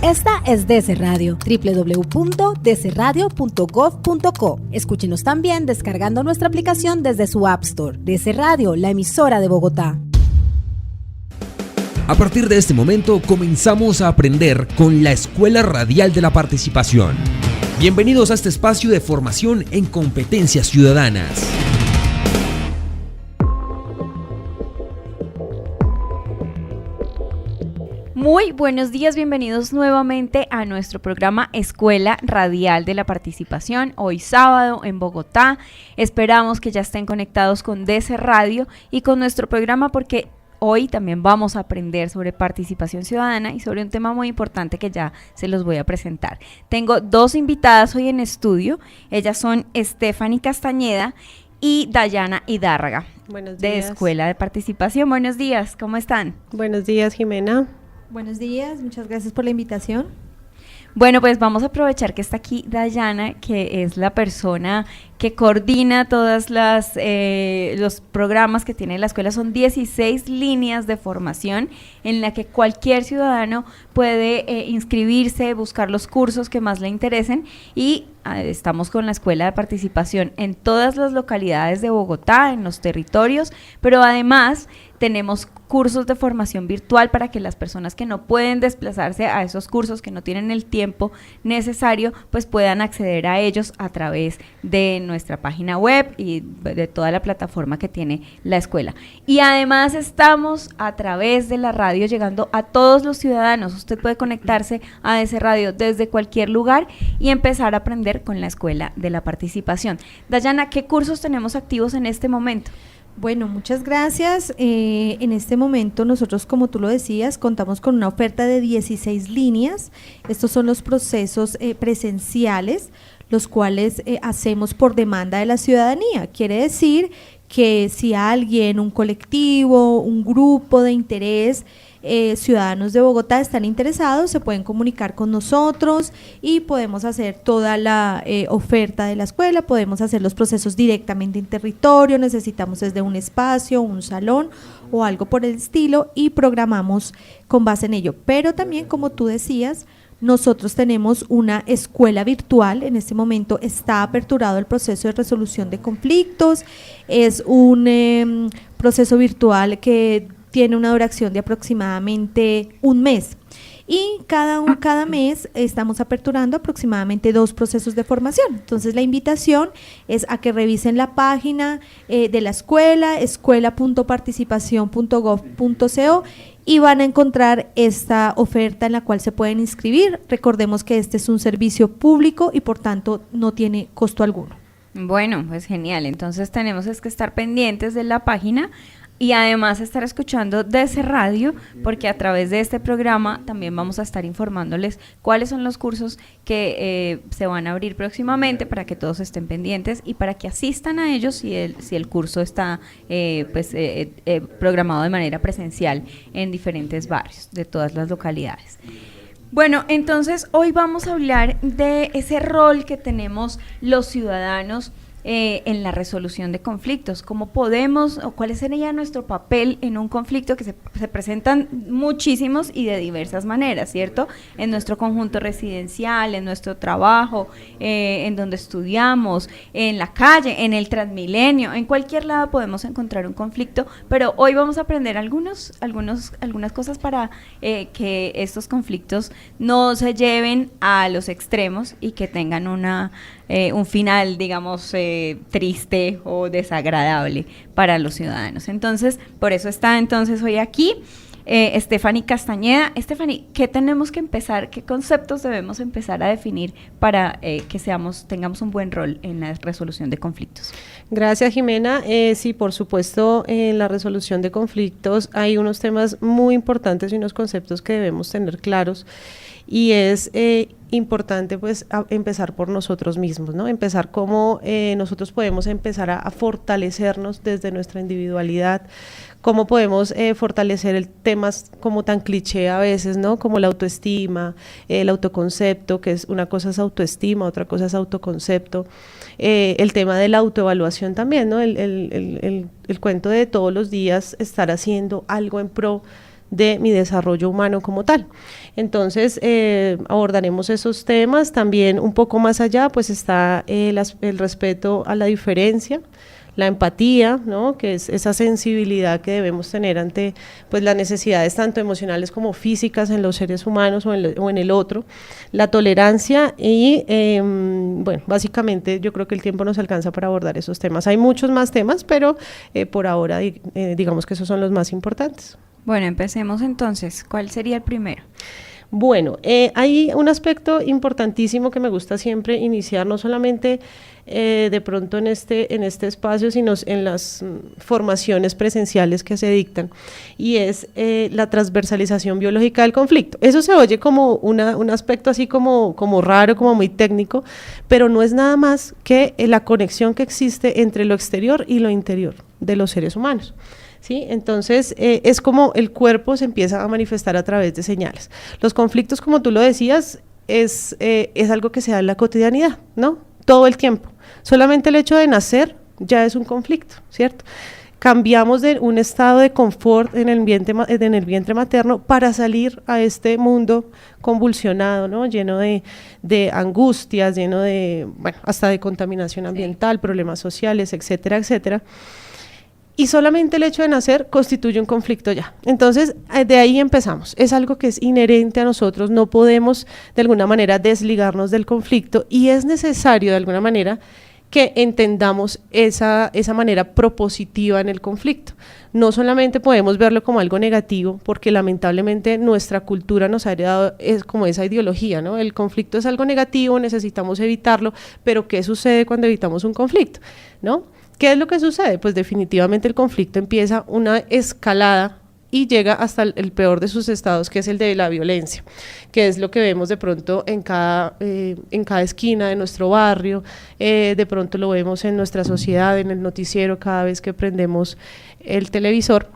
Esta es DC Radio, www.dcradio.gov.co. Escúchenos también descargando nuestra aplicación desde su App Store. DC Radio, la emisora de Bogotá. A partir de este momento comenzamos a aprender con la Escuela Radial de la Participación. Bienvenidos a este espacio de formación en competencias ciudadanas. Muy buenos días, bienvenidos nuevamente a nuestro programa Escuela Radial de la Participación, hoy sábado en Bogotá. Esperamos que ya estén conectados con DC Radio y con nuestro programa porque hoy también vamos a aprender sobre participación ciudadana y sobre un tema muy importante que ya se los voy a presentar. Tengo dos invitadas hoy en estudio, ellas son Stephanie Castañeda y Dayana Hidárraga, de Escuela de Participación. Buenos días, ¿cómo están? Buenos días, Jimena. Buenos días, muchas gracias por la invitación. Bueno, pues vamos a aprovechar que está aquí Dayana, que es la persona que coordina todas los programas que tiene la escuela. Son 16 líneas de formación en la que cualquier ciudadano puede inscribirse, buscar los cursos que más le interesen y estamos con la Escuela de Participación en todas las localidades de Bogotá, en los territorios, pero además tenemos cursos de formación virtual para que las personas que no pueden desplazarse a esos cursos, que no tienen el tiempo necesario, pues puedan acceder a ellos a través de nuestra página web y de toda la plataforma que tiene la escuela. Y además estamos a través de la radio llegando a todos los ciudadanos. Usted puede conectarse a DC Radio desde cualquier lugar y empezar a aprender con la Escuela de la Participación. Dayana, ¿qué cursos tenemos activos en este momento? Bueno, muchas gracias. En este momento nosotros, como tú lo decías, contamos con una oferta de 16 líneas. Estos son los procesos presenciales, los cuales hacemos por demanda de la ciudadanía. Quiere decir que si alguien, un colectivo, un grupo de interés, ciudadanos de Bogotá están interesados, se pueden comunicar con nosotros y podemos hacer toda la oferta de la escuela, podemos hacer los procesos directamente en territorio, necesitamos desde un espacio, un salón o algo por el estilo y programamos con base en ello. Pero también, como tú decías, nosotros tenemos una escuela virtual. En este momento está aperturado el proceso de resolución de conflictos, es un proceso virtual que tiene una duración de aproximadamente un mes y cada mes estamos aperturando aproximadamente 2 procesos de formación. Entonces la invitación es a que revisen la página de la escuela, escuela.participacion.gov.co y van a encontrar esta oferta en la cual se pueden inscribir. Recordemos que este es un servicio público y por tanto no tiene costo alguno. Bueno, pues genial, entonces tenemos que estar pendientes de la página y además estar escuchando DC Radio, porque a través de este programa también vamos a estar informándoles cuáles son los cursos que se van a abrir próximamente para que todos estén pendientes y para que asistan a ellos si el curso está programado de manera presencial en diferentes barrios de todas las localidades. Bueno, entonces hoy vamos a hablar de ese rol que tenemos los ciudadanos en la resolución de conflictos, cómo podemos o cuál sería nuestro papel en un conflicto que se presentan muchísimos y de diversas maneras, ¿cierto? En nuestro conjunto residencial, en nuestro trabajo, en donde estudiamos, en la calle, en el Transmilenio, en cualquier lado podemos encontrar un conflicto, pero hoy vamos a aprender algunas cosas para que estos conflictos no se lleven a los extremos y que tengan un final, digamos, triste o desagradable para los ciudadanos. Entonces, por eso está entonces hoy aquí Stephanie Castañeda. Stephanie, ¿qué tenemos que empezar, qué conceptos debemos empezar a definir para que tengamos un buen rol en la resolución de conflictos? Gracias, Jimena. Sí, por supuesto, en la resolución de conflictos hay unos temas muy importantes y unos conceptos que debemos tener claros. Y es importante pues empezar por nosotros mismos, ¿no? Empezar cómo nosotros podemos empezar a fortalecernos desde nuestra individualidad, cómo podemos fortalecer el temas como tan cliché a veces, ¿no? Como la autoestima, el autoconcepto, que es una cosa es autoestima, otra cosa es autoconcepto, el tema de la autoevaluación también, ¿no? El cuento de todos los días estar haciendo algo en pro de mi desarrollo humano como tal. Entonces, abordaremos esos temas. También un poco más allá, pues está el respeto a la diferencia, la empatía, ¿no? Que es esa sensibilidad que debemos tener ante pues, las necesidades tanto emocionales como físicas en los seres humanos o en el otro, la tolerancia y, bueno, básicamente yo creo que el tiempo nos alcanza para abordar esos temas. Hay muchos más temas, pero por ahora digamos que esos son los más importantes. Bueno, empecemos entonces. ¿Cuál sería el primero? Bueno, hay un aspecto importantísimo que me gusta siempre iniciar, no solamente de pronto en este espacio, sino en las formaciones presenciales que se dictan, y es la transversalización biológica del conflicto. Eso se oye como un aspecto así como raro, como muy técnico, pero no es nada más que la conexión que existe entre lo exterior y lo interior de los seres humanos. ¿Sí? Entonces, es como el cuerpo se empieza a manifestar a través de señales. Los conflictos, como tú lo decías, es algo que se da en la cotidianidad, ¿no? Todo el tiempo. Solamente el hecho de nacer ya es un conflicto, ¿cierto? Cambiamos de un estado de confort en el vientre materno para salir a este mundo convulsionado, ¿no? Lleno de angustias, lleno de, bueno, hasta de contaminación ambiental, problemas sociales, etcétera, etcétera. Y solamente el hecho de nacer constituye un conflicto ya. Entonces, de ahí empezamos. Es algo que es inherente a nosotros, no podemos de alguna manera desligarnos del conflicto y es necesario de alguna manera que entendamos esa manera propositiva en el conflicto. No solamente podemos verlo como algo negativo, porque lamentablemente nuestra cultura nos ha heredado como esa ideología, ¿no? El conflicto es algo negativo, necesitamos evitarlo, pero ¿qué sucede cuando evitamos un conflicto? ¿No? ¿Qué es lo que sucede? Pues definitivamente el conflicto empieza una escalada y llega hasta el peor de sus estados, que es el de la violencia, que es lo que vemos de pronto en cada esquina de nuestro barrio, de pronto lo vemos en nuestra sociedad, en el noticiero, cada vez que prendemos el televisor.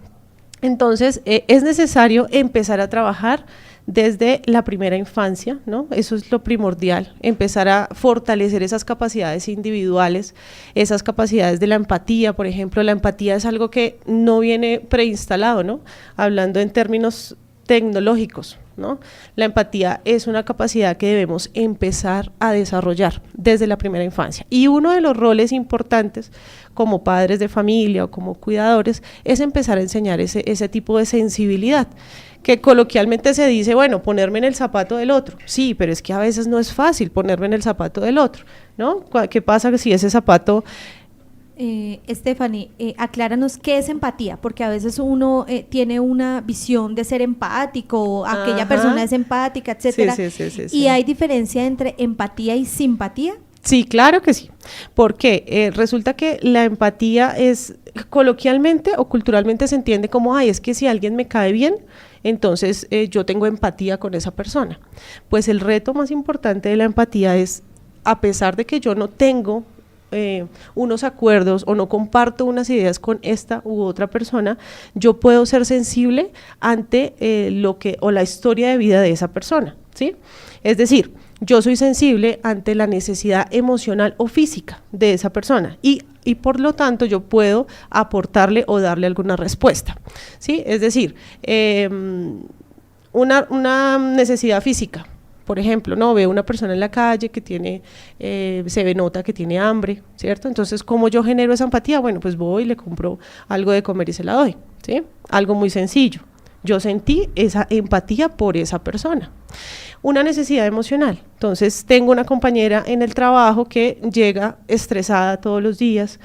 Entonces, es necesario empezar a trabajar desde la primera infancia, ¿no? Eso es lo primordial, empezar a fortalecer esas capacidades individuales, esas capacidades de la empatía. Por ejemplo, la empatía es algo que no viene preinstalado, ¿no? Hablando en términos tecnológicos, ¿no? La empatía es una capacidad que debemos empezar a desarrollar desde la primera infancia. Y uno de los roles importantes como padres de familia o como cuidadores es empezar a enseñar ese tipo de sensibilidad, que coloquialmente se dice, bueno, ponerme en el zapato del otro. Sí, pero es que a veces no es fácil ponerme en el zapato del otro, ¿no? ¿Qué pasa si ese zapato... Stephanie, acláranos qué es empatía, porque a veces uno tiene una visión de ser empático, o aquella persona es empática, etcétera. Sí. ¿Y hay diferencia entre empatía y simpatía? Sí, claro que sí, porque resulta que la empatía es coloquialmente o culturalmente se entiende como, ay, es que si alguien me cae bien, entonces yo tengo empatía con esa persona. Pues el reto más importante de la empatía es, a pesar de que yo no tengo unos acuerdos o no comparto unas ideas con esta u otra persona, yo puedo ser sensible ante la historia de vida de esa persona, ¿sí? Es decir, yo soy sensible ante la necesidad emocional o física de esa persona y por lo tanto yo puedo aportarle o darle alguna respuesta, ¿sí? Es decir, una necesidad física. Por ejemplo, no veo una persona en la calle que nota que tiene hambre, ¿cierto? Entonces, ¿cómo yo genero esa empatía? Bueno, pues voy y le compro algo de comer y se la doy, ¿sí? Algo muy sencillo. Yo sentí esa empatía por esa persona. Una necesidad emocional. Entonces, tengo una compañera en el trabajo que llega estresada todos los días,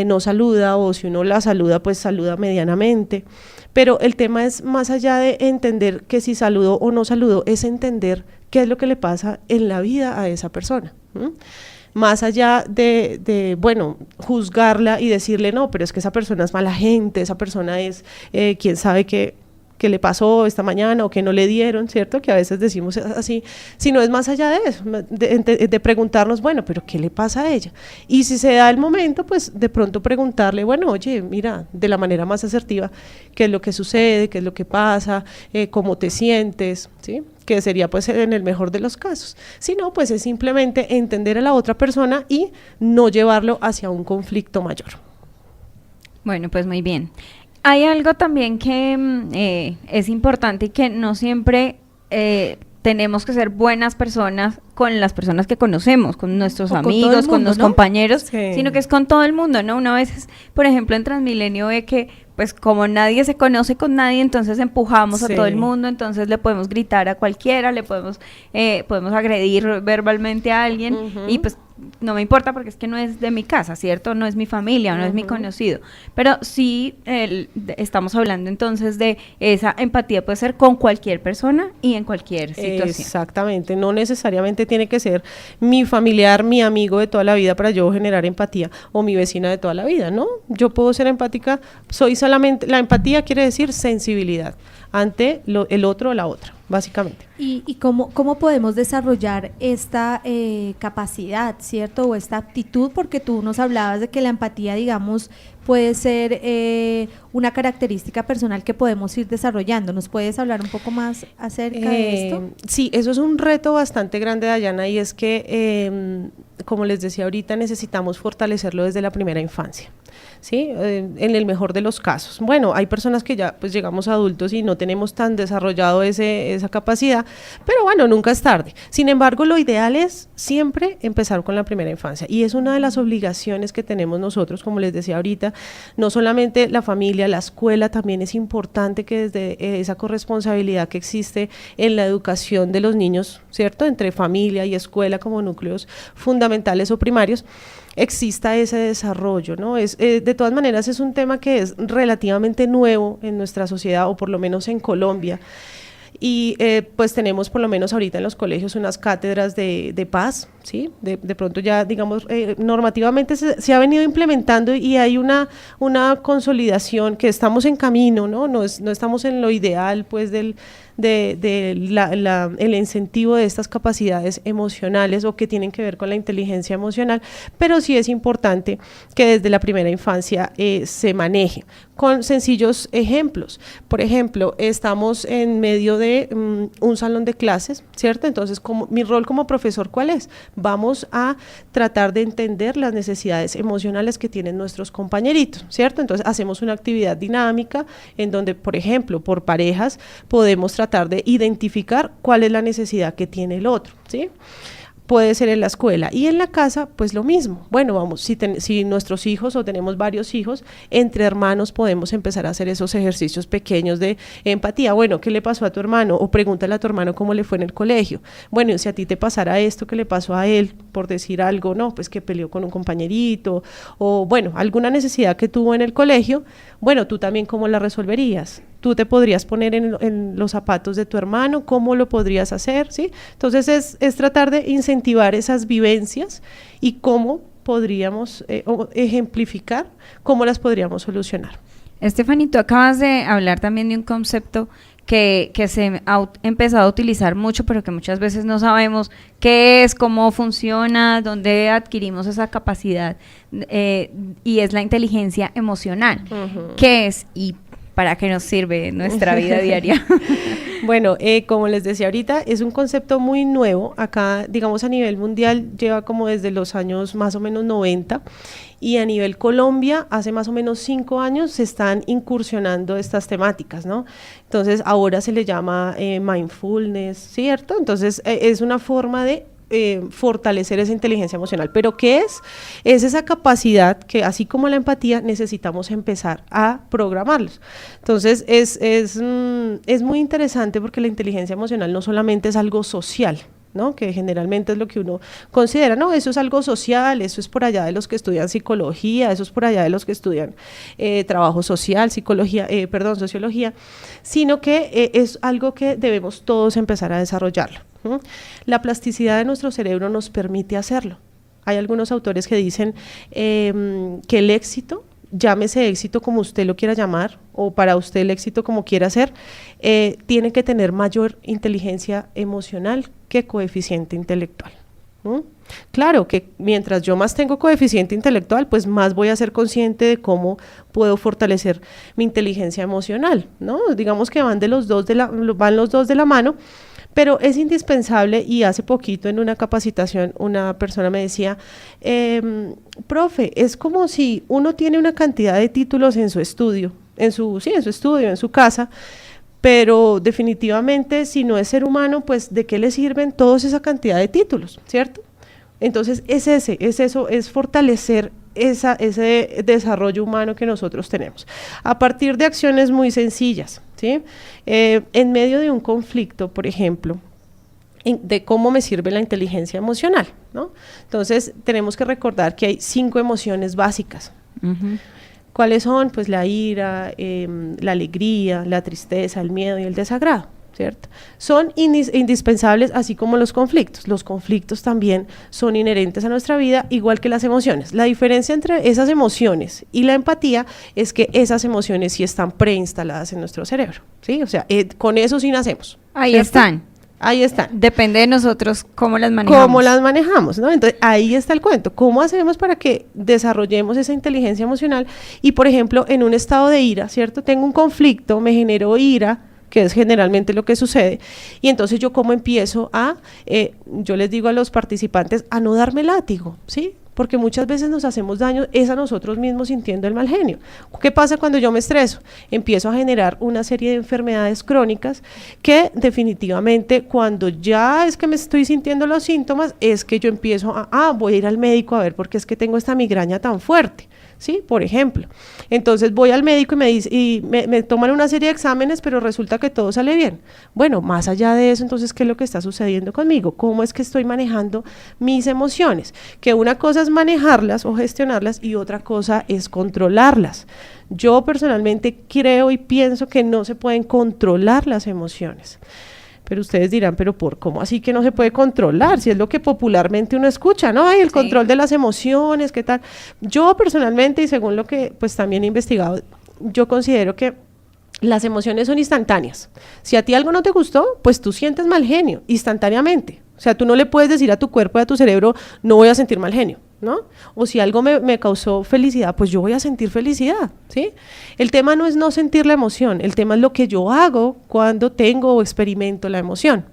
no saluda, o si uno la saluda, pues saluda medianamente. Pero el tema es más allá de entender que si saludo o no saludo, es entender qué es lo que le pasa en la vida a esa persona. Más allá de juzgarla y decirle, no, pero es que esa persona es mala gente, esa persona es, quién sabe qué le pasó esta mañana o que no le dieron, ¿cierto? Que a veces decimos así, sino es más allá de eso, de preguntarnos, bueno, pero ¿qué le pasa a ella? Y si se da el momento, pues de pronto preguntarle, bueno, oye, mira, de la manera más asertiva, ¿qué es lo que sucede? ¿Qué es lo que pasa? ¿Cómo te sientes? ¿Sí? Que sería pues en el mejor de los casos. Si no, pues es simplemente entender a la otra persona y no llevarlo hacia un conflicto mayor. Bueno, pues muy bien. Hay algo también que es importante y que no siempre tenemos que ser buenas personas con las personas que conocemos, con nuestros amigos, con los compañeros, sino que es con todo el mundo, ¿no? Una vez, por ejemplo, en Transmilenio ve que, pues, como nadie se conoce con nadie, entonces empujamos a todo el mundo, entonces le podemos gritar a cualquiera, le podemos agredir verbalmente a alguien, y pues no me importa porque es que no es de mi casa, ¿cierto? No es mi familia, no es mi conocido, pero sí estamos hablando entonces de esa empatía puede ser con cualquier persona y en cualquier situación. Exactamente, no necesariamente tiene que ser mi familiar, mi amigo de toda la vida para yo generar empatía, o mi vecina de toda la vida, ¿no? Yo puedo ser empática, la empatía quiere decir sensibilidad ante el otro o la otra, básicamente. ¿Y cómo podemos desarrollar esta capacidad, cierto? O esta aptitud, porque tú nos hablabas de que la empatía, digamos, puede ser una característica personal que podemos ir desarrollando. ¿Nos puedes hablar un poco más acerca de esto? Sí, eso es un reto bastante grande, Dayana, y es que, como les decía ahorita, necesitamos fortalecerlo desde la primera infancia, ¿sí? En el mejor de los casos. Bueno, hay personas que ya pues llegamos a adultos y no tenemos tan desarrollado esa capacidad, pero bueno, nunca es tarde. Sin embargo, lo ideal es siempre empezar con la primera infancia, y es una de las obligaciones que tenemos nosotros, como les decía ahorita, no solamente la familia, la escuela, también es importante que desde esa corresponsabilidad que existe en la educación de los niños, ¿cierto? Entre familia y escuela como núcleos fundamentales o primarios, exista ese desarrollo, ¿no? De todas maneras es un tema que es relativamente nuevo en nuestra sociedad, o por lo menos en Colombia, y pues tenemos por lo menos ahorita en los colegios unas cátedras de paz, ¿sí? De pronto ya, digamos, normativamente se ha venido implementando, y hay una consolidación que estamos en camino, ¿no? No estamos en lo ideal, pues, el incentivo de estas capacidades emocionales, o que tienen que ver con la inteligencia emocional, pero sí es importante que desde la primera infancia se maneje con sencillos ejemplos. Por ejemplo, estamos en medio de un salón de clases, ¿cierto? Entonces, mi rol como profesor, ¿cuál es? Vamos a tratar de entender las necesidades emocionales que tienen nuestros compañeritos, ¿cierto? Entonces, hacemos una actividad dinámica en donde, por ejemplo, por parejas, podemos tratar de identificar cuál es la necesidad que tiene el otro, ¿sí? Puede ser en la escuela, y en la casa pues lo mismo. Bueno, vamos, si nuestros hijos, o tenemos varios hijos, entre hermanos podemos empezar a hacer esos ejercicios pequeños de empatía. Bueno, ¿qué le pasó a tu hermano? O pregúntale a tu hermano cómo le fue en el colegio. Bueno, si a ti te pasara esto, ¿qué le pasó a él? Por decir algo, no, pues que peleó con un compañerito, o bueno, alguna necesidad que tuvo en el colegio, bueno, tú también ¿cómo la resolverías? Tú te podrías poner en los zapatos de tu hermano, ¿cómo lo podrías hacer? ¿Sí? Entonces es tratar de incentivar esas vivencias, y cómo podríamos ejemplificar, cómo las podríamos solucionar. Estefanía, tú acabas de hablar también de un concepto que se ha empezado a utilizar mucho, pero que muchas veces no sabemos qué es, cómo funciona, dónde adquirimos esa capacidad, y es la inteligencia emocional. ¿Qué es y para qué nos sirve en nuestra vida diaria? Bueno, como les decía ahorita, es un concepto muy nuevo. Acá, digamos, a nivel mundial lleva como desde los años más o menos 90, y a nivel Colombia hace más o menos 5 años se están incursionando estas temáticas, ¿no? Entonces ahora se le llama mindfulness, ¿cierto? Entonces es una forma de fortalecer esa inteligencia emocional. ¿Pero qué es? Es esa capacidad que, así como la empatía, necesitamos empezar a programarlos. Entonces es muy interesante, porque la inteligencia emocional no solamente es algo social, ¿no? Que generalmente es lo que uno considera, no, eso es algo social, eso es por allá de los que estudian psicología, eso es por allá de los que estudian trabajo social, sociología, sino que es algo que debemos todos empezar a desarrollarlo. La plasticidad de nuestro cerebro nos permite hacerlo. Hay algunos autores que dicen que el éxito, llámese éxito como usted lo quiera llamar, o para usted el éxito como quiera ser, tiene que tener mayor inteligencia emocional que coeficiente intelectual. Claro que mientras yo más tengo coeficiente intelectual, pues más voy a ser consciente de cómo puedo fortalecer mi inteligencia emocional, ¿no? Digamos que van los dos de la mano, pero es indispensable. Y hace poquito en una capacitación una persona me decía, profe, es como si uno tiene una cantidad de títulos en su estudio, sí, en su estudio, en su casa, pero definitivamente si no es ser humano, pues ¿de qué le sirven toda esa cantidad de títulos, cierto? Entonces es fortalecer ese desarrollo humano que nosotros tenemos, a partir de acciones muy sencillas, ¿sí? En medio de un conflicto, por ejemplo, de cómo me sirve la inteligencia emocional, ¿no? Entonces tenemos que recordar que hay 5 emociones básicas. ¿Cuáles son? Pues la ira, la alegría, la tristeza, el miedo y el desagrado, ¿cierto? Son indispensables, así como los conflictos. Los conflictos también son inherentes a nuestra vida, igual que las emociones. La diferencia entre esas emociones y la empatía es que esas emociones sí están preinstaladas en nuestro cerebro, ¿sí? O sea, con eso sí nacemos. Ahí ¿cierto? están. Ahí están. Depende de nosotros cómo las manejamos. Cómo las manejamos, ¿no? Entonces, ahí está el cuento. ¿Cómo hacemos para que desarrollemos esa inteligencia emocional? Y, por ejemplo, en un estado de ira, ¿cierto? Tengo un conflicto, me generó ira, que es generalmente lo que sucede, y entonces yo cómo empiezo yo les digo a los participantes, a no darme látigo, ¿sí? Porque muchas veces nos hacemos daño, es a nosotros mismos sintiendo el mal genio. ¿Qué pasa cuando yo me estreso? Empiezo a generar una serie de enfermedades crónicas que definitivamente cuando ya es que me estoy sintiendo los síntomas, es que yo empiezo voy a ir al médico a ver por qué es que tengo esta migraña tan fuerte, ¿sí? Por ejemplo. Entonces voy al médico y me dice, y me toman una serie de exámenes, pero resulta que todo sale bien. Bueno, más allá de eso, entonces, ¿qué es lo que está sucediendo conmigo? ¿Cómo es que estoy manejando mis emociones? Que una cosa es manejarlas o gestionarlas y otra cosa es controlarlas. Yo personalmente creo y pienso que no se pueden controlar las emociones. Pero ustedes dirán, pero ¿cómo así que no se puede controlar? Si es lo que popularmente uno escucha, ¿no? Ay, el control de las emociones, ¿qué tal? Yo personalmente, y según lo que pues también he investigado, yo considero que las emociones son instantáneas. Si a ti algo no te gustó, pues tú sientes mal genio, instantáneamente. O sea, tú no le puedes decir a tu cuerpo y a tu cerebro, no voy a sentir mal genio, ¿no? O si algo me causó felicidad, pues yo voy a sentir felicidad, ¿sí? El tema no es no sentir la emoción, el tema es lo que yo hago cuando tengo o experimento la emoción.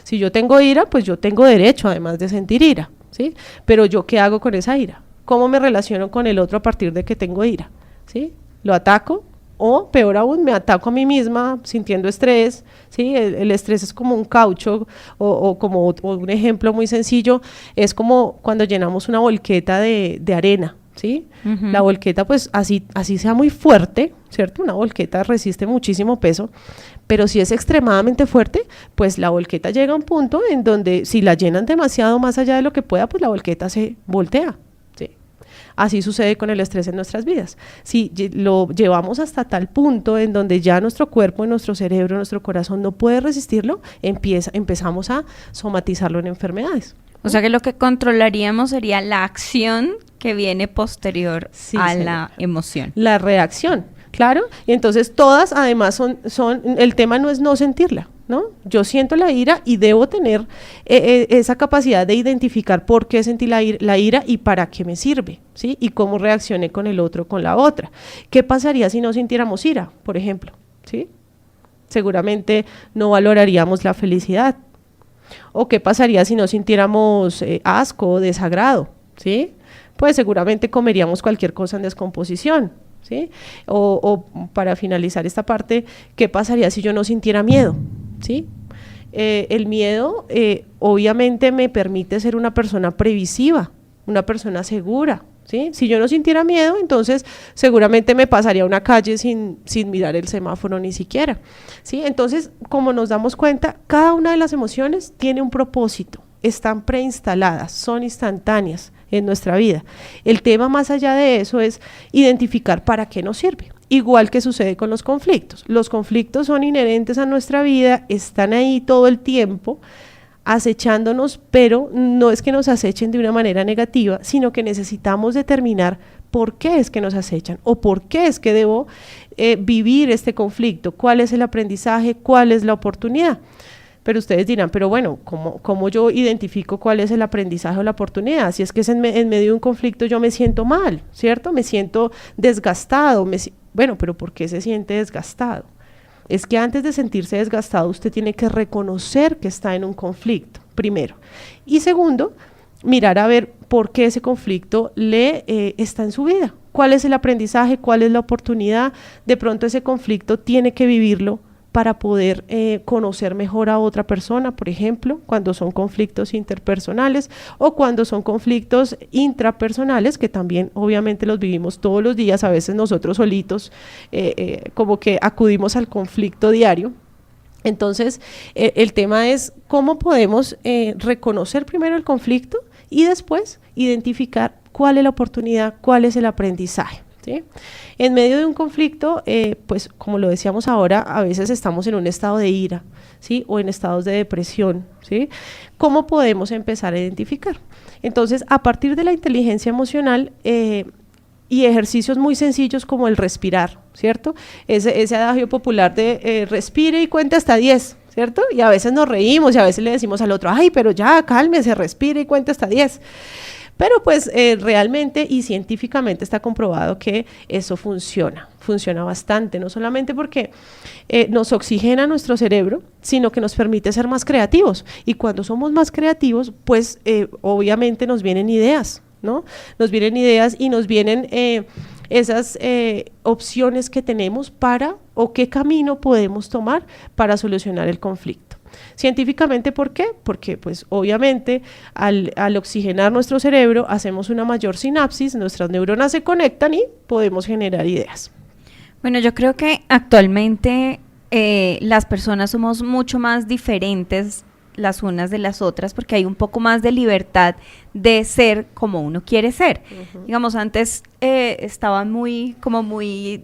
Si yo tengo ira, pues yo tengo derecho además de sentir ira, ¿sí? Pero yo, ¿qué hago con esa ira? ¿Cómo me relaciono con el otro a partir de que tengo ira? ¿Sí? ¿Lo ataco? O peor aún, me ataco a mí misma sintiendo estrés, ¿sí? El estrés es como un caucho o un ejemplo muy sencillo, es como cuando llenamos una volqueta de arena, ¿sí? La volqueta, pues así sea muy fuerte, ¿cierto? Una volqueta resiste muchísimo peso, pero si es extremadamente fuerte, pues la volqueta llega a un punto en donde si la llenan demasiado más allá de lo que pueda, pues la volqueta se voltea. Así sucede con el estrés en nuestras vidas. Si lo llevamos hasta tal punto en donde ya nuestro cuerpo, nuestro cerebro, nuestro corazón no puede resistirlo, empezamos a somatizarlo en enfermedades. O sea que lo que controlaríamos sería la acción que viene posterior a la emoción. La reacción, claro. Y entonces todas además el tema no es no sentirla, ¿no? Yo siento la ira y debo tener esa capacidad de identificar por qué sentí la ira y para qué me sirve, ¿sí? Y cómo reaccioné con el otro, con la otra. ¿Qué pasaría si no sintiéramos ira, por ejemplo? ¿Sí? Seguramente no valoraríamos la felicidad. ¿O qué pasaría si no sintiéramos asco o desagrado? ¿Sí? Pues seguramente comeríamos cualquier cosa en descomposición, ¿sí? O para finalizar esta parte, ¿qué pasaría si yo no sintiera miedo? ¿Sí? El miedo obviamente me permite ser una persona previsiva, una persona segura, ¿sí? Si yo no sintiera miedo, entonces seguramente me pasaría una calle sin mirar el semáforo ni siquiera, ¿sí? Entonces, como nos damos cuenta, cada una de las emociones tiene un propósito, están preinstaladas, son instantáneas en nuestra vida. El tema más allá de eso es identificar para qué nos sirve. Igual que sucede con los conflictos. Los conflictos son inherentes a nuestra vida, están ahí todo el tiempo, acechándonos, pero no es que nos acechen de una manera negativa, sino que necesitamos determinar por qué es que nos acechan o por qué es que debo vivir este conflicto, cuál es el aprendizaje, cuál es la oportunidad. Pero ustedes dirán, pero bueno, ¿cómo yo identifico cuál es el aprendizaje o la oportunidad? Si es que es en medio de un conflicto yo me siento mal, ¿cierto? Me siento desgastado, bueno, pero ¿por qué se siente desgastado? Es que antes de sentirse desgastado usted tiene que reconocer que está en un conflicto, primero. Y segundo, mirar a ver por qué ese conflicto está en su vida. ¿Cuál es el aprendizaje? ¿Cuál es la oportunidad? De pronto ese conflicto tiene que vivirlo para poder conocer mejor a otra persona, por ejemplo, cuando son conflictos interpersonales o cuando son conflictos intrapersonales, que también obviamente los vivimos todos los días, a veces nosotros solitos, como que acudimos al conflicto diario. Entonces, el tema es cómo podemos reconocer primero el conflicto y después identificar cuál es la oportunidad, cuál es el aprendizaje, ¿sí? En medio de un conflicto, pues como lo decíamos ahora, a veces estamos en un estado de ira, ¿sí? O en estados de depresión, ¿sí? ¿Cómo podemos empezar a identificar? Entonces, a partir de la inteligencia emocional y ejercicios muy sencillos como el respirar, ¿cierto? Ese adagio popular de respire y cuente hasta 10, ¿cierto? Y a veces nos reímos y a veces le decimos al otro, ay, pero ya, cálmese, respire y cuente hasta 10. Pero pues realmente y científicamente está comprobado que eso funciona bastante, no solamente porque nos oxigena nuestro cerebro, sino que nos permite ser más creativos. Y cuando somos más creativos, pues obviamente nos vienen ideas, ¿no? Nos vienen ideas y nos vienen esas opciones que tenemos o qué camino podemos tomar para solucionar el conflicto. Científicamente, ¿por qué? Porque pues obviamente al oxigenar nuestro cerebro hacemos una mayor sinapsis, nuestras neuronas se conectan y podemos generar ideas. Bueno, yo creo que actualmente las personas somos mucho más diferentes las unas de las otras porque hay un poco más de libertad de ser como uno quiere ser. Uh-huh. Digamos, antes estaba muy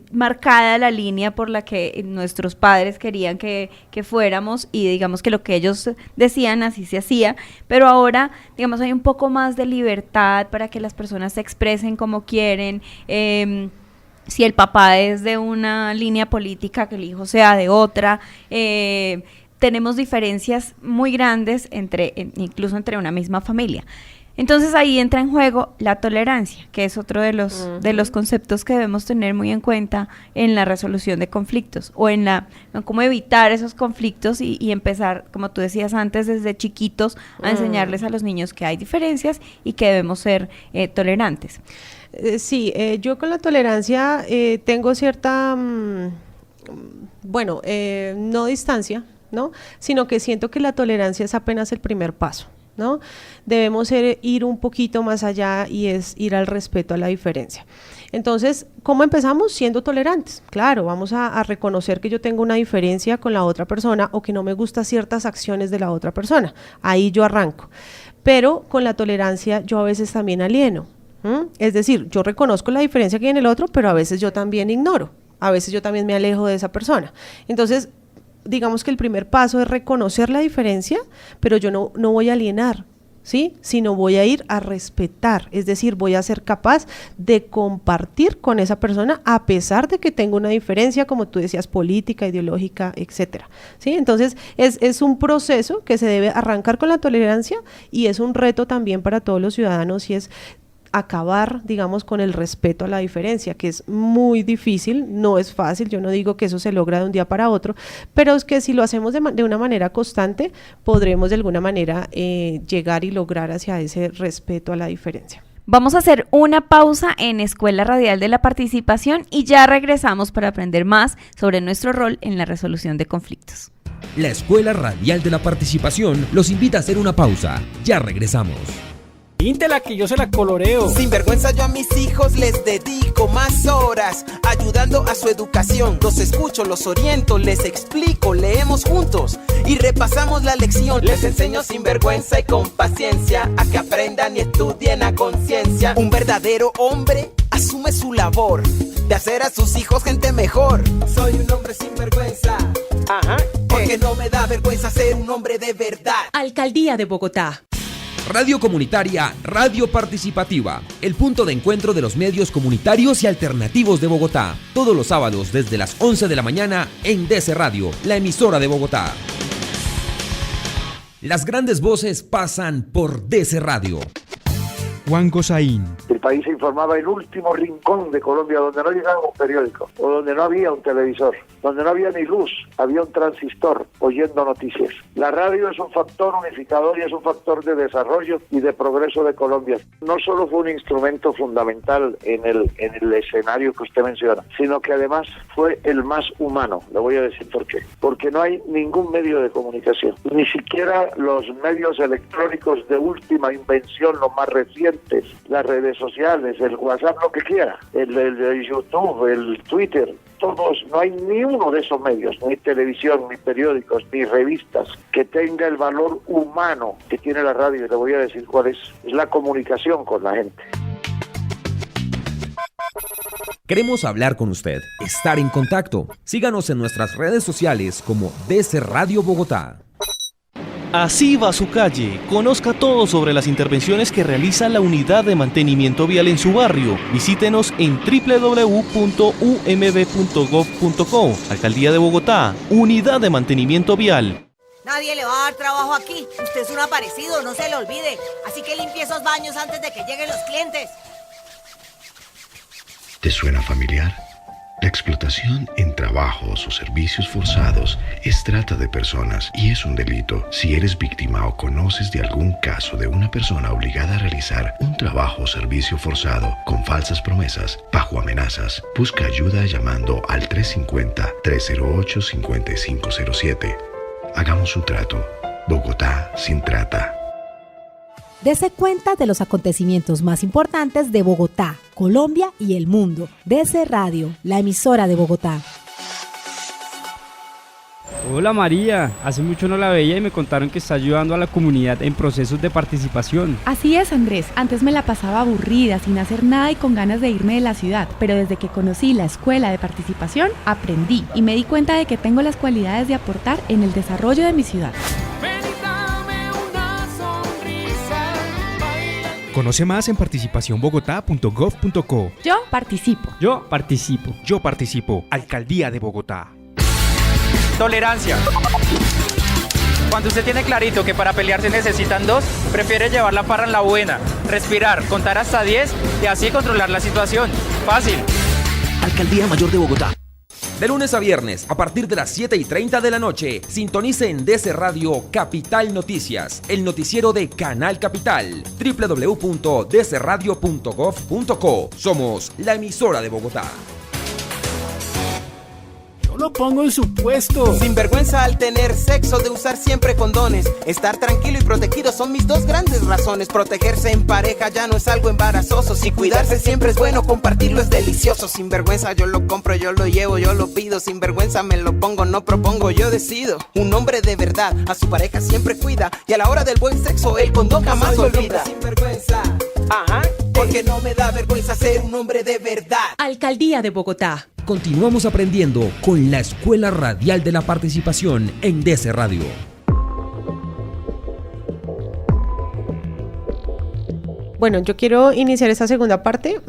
marcada la línea por la que nuestros padres querían que fuéramos y digamos que lo que ellos decían así se hacía, pero ahora digamos hay un poco más de libertad para que las personas se expresen como quieren. Si el papá es de una línea política, que el hijo sea de otra. Tenemos diferencias muy grandes incluso entre una misma familia. Entonces ahí entra en juego la tolerancia, que es otro de los conceptos que debemos tener muy en cuenta en la resolución de conflictos o en cómo evitar esos conflictos y empezar, como tú decías antes, desde chiquitos a enseñarles a los niños que hay diferencias y que debemos ser tolerantes. Sí, yo con la tolerancia tengo cierta, no distancia, ¿no? Sino que siento que la tolerancia es apenas el primer paso, ¿no? Debemos ir un poquito más allá y es ir al respeto a la diferencia. Entonces, ¿cómo empezamos? Siendo tolerantes. Claro, vamos a reconocer que yo tengo una diferencia con la otra persona o que no me gustan ciertas acciones de la otra persona. Ahí yo arranco. Pero con la tolerancia yo a veces también alieno. Es decir, yo reconozco la diferencia que hay en el otro, pero a veces yo también ignoro. A veces yo también me alejo de esa persona. Entonces, digamos que el primer paso es reconocer la diferencia, pero yo no voy a alienar, ¿sí? Sino voy a ir a respetar, es decir, voy a ser capaz de compartir con esa persona a pesar de que tengo una diferencia, como tú decías, política, ideológica, etcétera, ¿sí? Entonces, es un proceso que se debe arrancar con la tolerancia y es un reto también para todos los ciudadanos y es acabar, digamos, con el respeto a la diferencia, que es muy difícil, no es fácil, yo no digo que eso se logra de un día para otro, pero es que si lo hacemos de una manera constante, podremos de alguna manera llegar y lograr hacia ese respeto a la diferencia. Vamos a hacer una pausa en Escuela Radial de la Participación y ya regresamos para aprender más sobre nuestro rol en la resolución de conflictos. La Escuela Radial de la Participación los invita a hacer una pausa. Ya regresamos. Píntela que yo se la coloreo. Sin vergüenza yo a mis hijos les dedico más horas ayudando a su educación. Los escucho, los oriento, les explico, leemos juntos y repasamos la lección. Les enseño sin vergüenza y con paciencia a que aprendan y estudien a conciencia. Un verdadero hombre asume su labor de hacer a sus hijos gente mejor. Soy un hombre sin vergüenza. Ajá. Porque no me da vergüenza ser un hombre de verdad. Alcaldía de Bogotá. Radio Comunitaria, Radio Participativa, el punto de encuentro de los medios comunitarios y alternativos de Bogotá. Todos los sábados desde las 11 de la mañana en DC Radio, la emisora de Bogotá. Las grandes voces pasan por DC Radio. Juan Gosaín. El país se informaba en el último rincón de Colombia donde no llegaba un periódico o donde no había un televisor. donde no había ni luz, había un transistor oyendo noticias. La radio es un factor unificador y es un factor de desarrollo y de progreso de Colombia. No solo fue un instrumento fundamental en el escenario que usted menciona, sino que además fue el más humano. Le voy a decir por qué. Porque no hay ningún medio de comunicación, ni siquiera los medios electrónicos de última invención, los más recientes, las redes sociales, el WhatsApp, lo que quiera, el YouTube, el Twitter, todos, no hay ni uno de esos medios, ni televisión, ni periódicos, ni revistas, que tenga el valor humano que tiene la radio. Y le voy a decir cuál es la comunicación con la gente. Queremos hablar con usted, estar en contacto. Síganos en nuestras redes sociales como DC Radio Bogotá. Así va su calle. Conozca todo sobre las intervenciones que realiza la Unidad de Mantenimiento Vial en su barrio. Visítenos en www.umb.gov.co. Alcaldía de Bogotá, Unidad de Mantenimiento Vial. Nadie le va a dar trabajo aquí. Usted es un aparecido, no se le olvide. Así que limpie esos baños antes de que lleguen los clientes. ¿Te suena familiar? La explotación en trabajos o servicios forzados es trata de personas y es un delito. Si eres víctima o conoces de algún caso de una persona obligada a realizar un trabajo o servicio forzado con falsas promesas, bajo amenazas, busca ayuda llamando al 350-308-5507. Hagamos un trato. Bogotá sin trata. Dese cuenta de los acontecimientos más importantes de Bogotá, Colombia y el mundo. DC Radio, la emisora de Bogotá. Hola María, hace mucho no la veía y me contaron que está ayudando a la comunidad en procesos de participación. Así es, Andrés, antes me la pasaba aburrida, sin hacer nada y con ganas de irme de la ciudad, pero desde que conocí la escuela de participación, aprendí y me di cuenta de que tengo las cualidades de aportar en el desarrollo de mi ciudad. Conoce más en participacionbogotá.gov.co. Yo participo. Yo participo. Yo participo. Alcaldía de Bogotá. Tolerancia. Cuando usted tiene clarito que para pelear se necesitan dos, prefiere llevar la parra en la buena, respirar, contar hasta 10 y así controlar la situación. Fácil. Alcaldía Mayor de Bogotá. De lunes a viernes, a partir de las 7:30 de la noche, sintonice en DC Radio Capital Noticias, el noticiero de Canal Capital, www.dcradio.gov.co. Somos la emisora de Bogotá. Lo pongo en su puesto. Sinvergüenza al tener sexo, de usar siempre condones. Estar tranquilo y protegido son mis dos grandes razones. Protegerse en pareja ya no es algo embarazoso. Si cuidarse siempre es bueno, compartirlo es delicioso. Sinvergüenza yo lo compro, yo lo llevo, yo lo pido. Sinvergüenza me lo pongo, no propongo, yo decido. Un hombre de verdad a su pareja siempre cuida. Y a la hora del buen sexo el condón jamás olvida. Sinvergüenza, ajá, porque no me da vergüenza ser un hombre de verdad. Alcaldía de Bogotá. Continuamos aprendiendo con la Escuela Radial de la Participación en DC Radio. Bueno, yo quiero iniciar esta segunda parte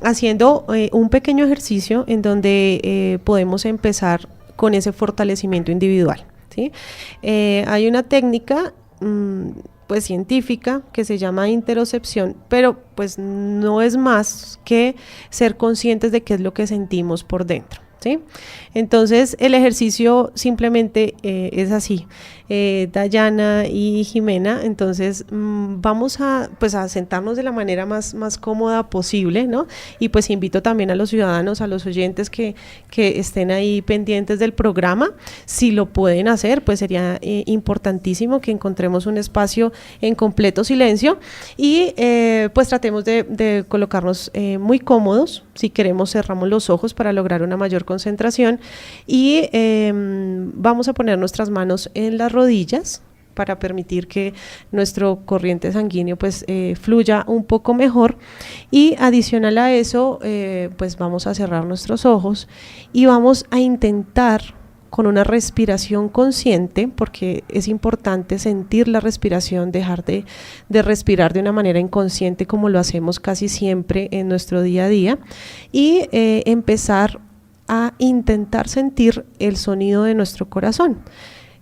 haciendo un pequeño ejercicio en donde podemos empezar con ese fortalecimiento individual, ¿sí? Hay una técnica pues científica que se llama interocepción, pero pues no es más que ser conscientes de qué es lo que sentimos por dentro, ¿sí? Entonces el ejercicio simplemente es así. Dayana y Jimena, entonces vamos a sentarnos de la manera más cómoda posible, ¿no? Y pues invito también a los ciudadanos, a los oyentes que estén ahí pendientes del programa. Si lo pueden hacer, pues sería importantísimo que encontremos un espacio en completo silencio y pues tratemos de colocarnos muy cómodos. Si queremos, cerramos los ojos para lograr una mayor concentración y vamos a poner nuestras manos en las rodillas para permitir que nuestro corriente sanguíneo pues fluya un poco mejor, y adicional a eso pues vamos a cerrar nuestros ojos y vamos a intentar con una respiración consciente, porque es importante sentir la respiración, dejar de respirar de una manera inconsciente como lo hacemos casi siempre en nuestro día a día, y empezar a intentar sentir el sonido de nuestro corazón.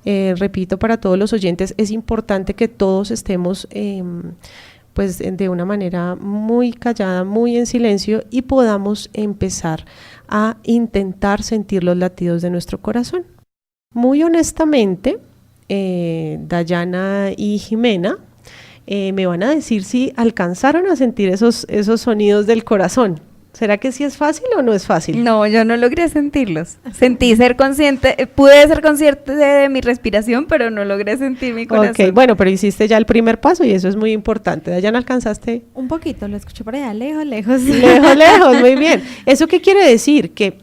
Repito, para todos los oyentes, es importante que todos estemos pues de una manera muy callada, muy en silencio, y podamos empezar a intentar sentir los latidos de nuestro corazón. Muy honestamente, Dayana y Jimena me van a decir si alcanzaron a sentir esos sonidos del corazón. ¿Será que sí es fácil o no es fácil? No, yo no logré sentirlos. Sentí ser consciente, pude ser consciente de mi respiración, pero no logré sentir mi corazón. Ok, bueno, pero hiciste ya el primer paso y eso es muy importante. ¿Dayana alcanzaste? Un poquito, lo escuché por allá, lejos. Lejos, muy bien. ¿Eso qué quiere decir? Que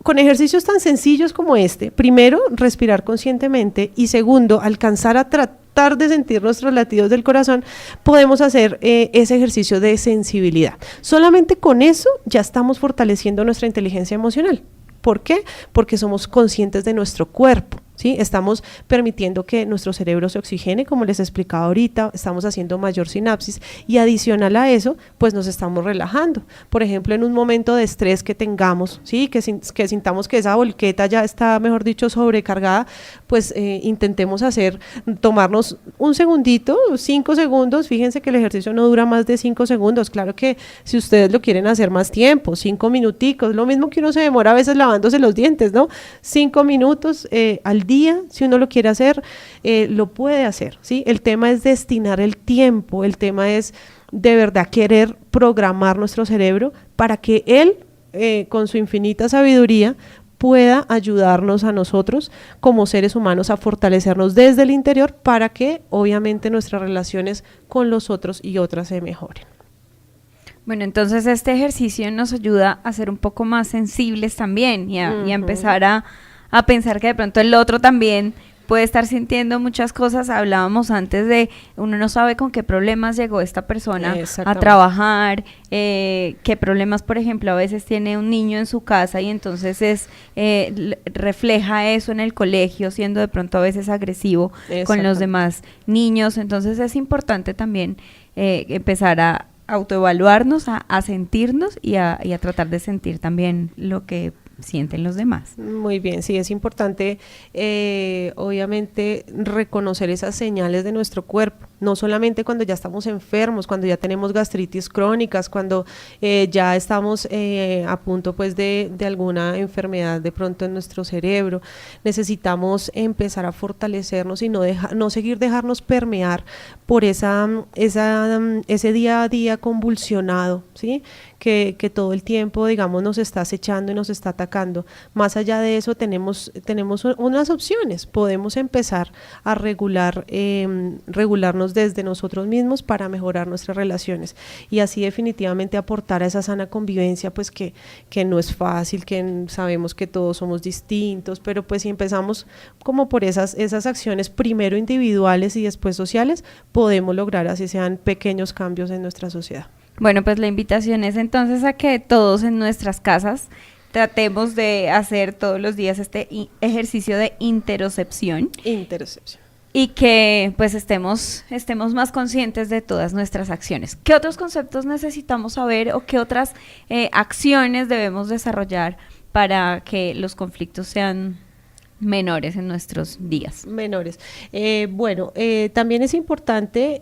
con ejercicios tan sencillos como este, primero, respirar conscientemente y segundo, alcanzar a tratar de sentir nuestros latidos del corazón, podemos hacer ese ejercicio de sensibilidad. Solamente con eso ya estamos fortaleciendo nuestra inteligencia emocional. ¿Por qué? Porque somos conscientes de nuestro cuerpo, ¿sí? Estamos permitiendo que nuestro cerebro se oxigene, como les explicaba ahorita, estamos haciendo mayor sinapsis y adicional a eso, pues nos estamos relajando. Por ejemplo, en un momento de estrés que tengamos, ¿sí? Que sintamos que esa volqueta ya está, mejor dicho, sobrecargada, pues intentemos tomarnos un segundito, 5 segundos, fíjense que el ejercicio no dura más de 5 segundos, claro que si ustedes lo quieren hacer más tiempo, 5 minuticos, lo mismo que uno se demora a veces lavándose los dientes, ¿no? 5 minutos al día, si uno lo quiere hacer, lo puede hacer, ¿sí? El tema es destinar el tiempo, el tema es de verdad querer programar nuestro cerebro para que él, con su infinita sabiduría, pueda ayudarnos a nosotros como seres humanos a fortalecernos desde el interior para que obviamente nuestras relaciones con los otros y otras se mejoren. Bueno, entonces este ejercicio nos ayuda a ser un poco más sensibles también y a empezar a pensar que de pronto el otro también puede estar sintiendo muchas cosas. Hablábamos antes de uno no sabe con qué problemas llegó esta persona a trabajar, qué problemas, por ejemplo, a veces tiene un niño en su casa y entonces refleja eso en el colegio, siendo de pronto a veces agresivo con los demás niños. Entonces es importante también empezar a autoevaluarnos, a sentirnos y a tratar de sentir también lo que sienten los demás. Muy bien, sí, es importante obviamente reconocer esas señales de nuestro cuerpo, no solamente cuando ya estamos enfermos, cuando ya tenemos gastritis crónicas, cuando ya estamos a punto pues de alguna enfermedad de pronto en nuestro cerebro. Necesitamos empezar a fortalecernos y no seguir dejarnos permear por ese día a día convulsionado, ¿sí? Que todo el tiempo, digamos, nos está acechando y nos está atacando. Más allá de eso, tenemos unas opciones. Podemos empezar a regularnos desde nosotros mismos para mejorar nuestras relaciones y así definitivamente aportar a esa sana convivencia, pues que no es fácil, que sabemos que todos somos distintos, pero pues si empezamos como por esas acciones, primero individuales y después sociales, podemos lograr así sean pequeños cambios en nuestra sociedad. Bueno, pues la invitación es entonces a que todos en nuestras casas tratemos de hacer todos los días este ejercicio de interocepción. Y que pues estemos más conscientes de todas nuestras acciones. ¿Qué otros conceptos necesitamos saber o qué otras acciones debemos desarrollar para que los conflictos sean menores en nuestros días? Menores. También es importante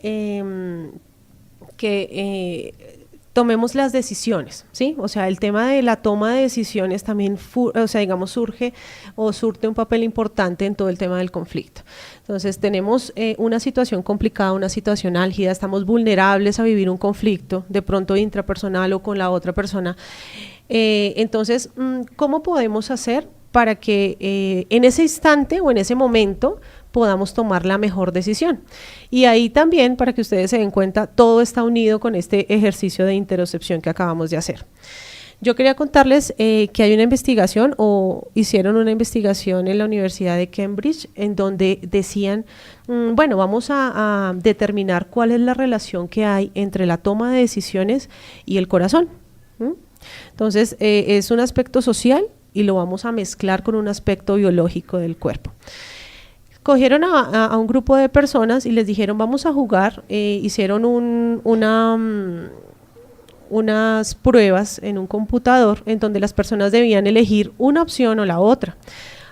que tomemos las decisiones, ¿sí? O sea, el tema de la toma de decisiones también, surte un papel importante en todo el tema del conflicto. Entonces, tenemos una situación complicada, una situación álgida, estamos vulnerables a vivir un conflicto, de pronto intrapersonal o con la otra persona. Entonces, ¿cómo podemos hacer para que en ese instante o en ese momento podamos tomar la mejor decisión? Y ahí también, para que ustedes se den cuenta, todo está unido con este ejercicio de interocepción que acabamos de hacer. Yo quería contarles que hay una investigación hicieron una investigación en la Universidad de Cambridge en donde decían, vamos a determinar cuál es la relación que hay entre la toma de decisiones y el corazón. Entonces, es un aspecto social y lo vamos a mezclar con un aspecto biológico del cuerpo. Cogieron a un grupo de personas y les dijeron, vamos a jugar, hicieron unas pruebas en un computador en donde las personas debían elegir una opción o la otra.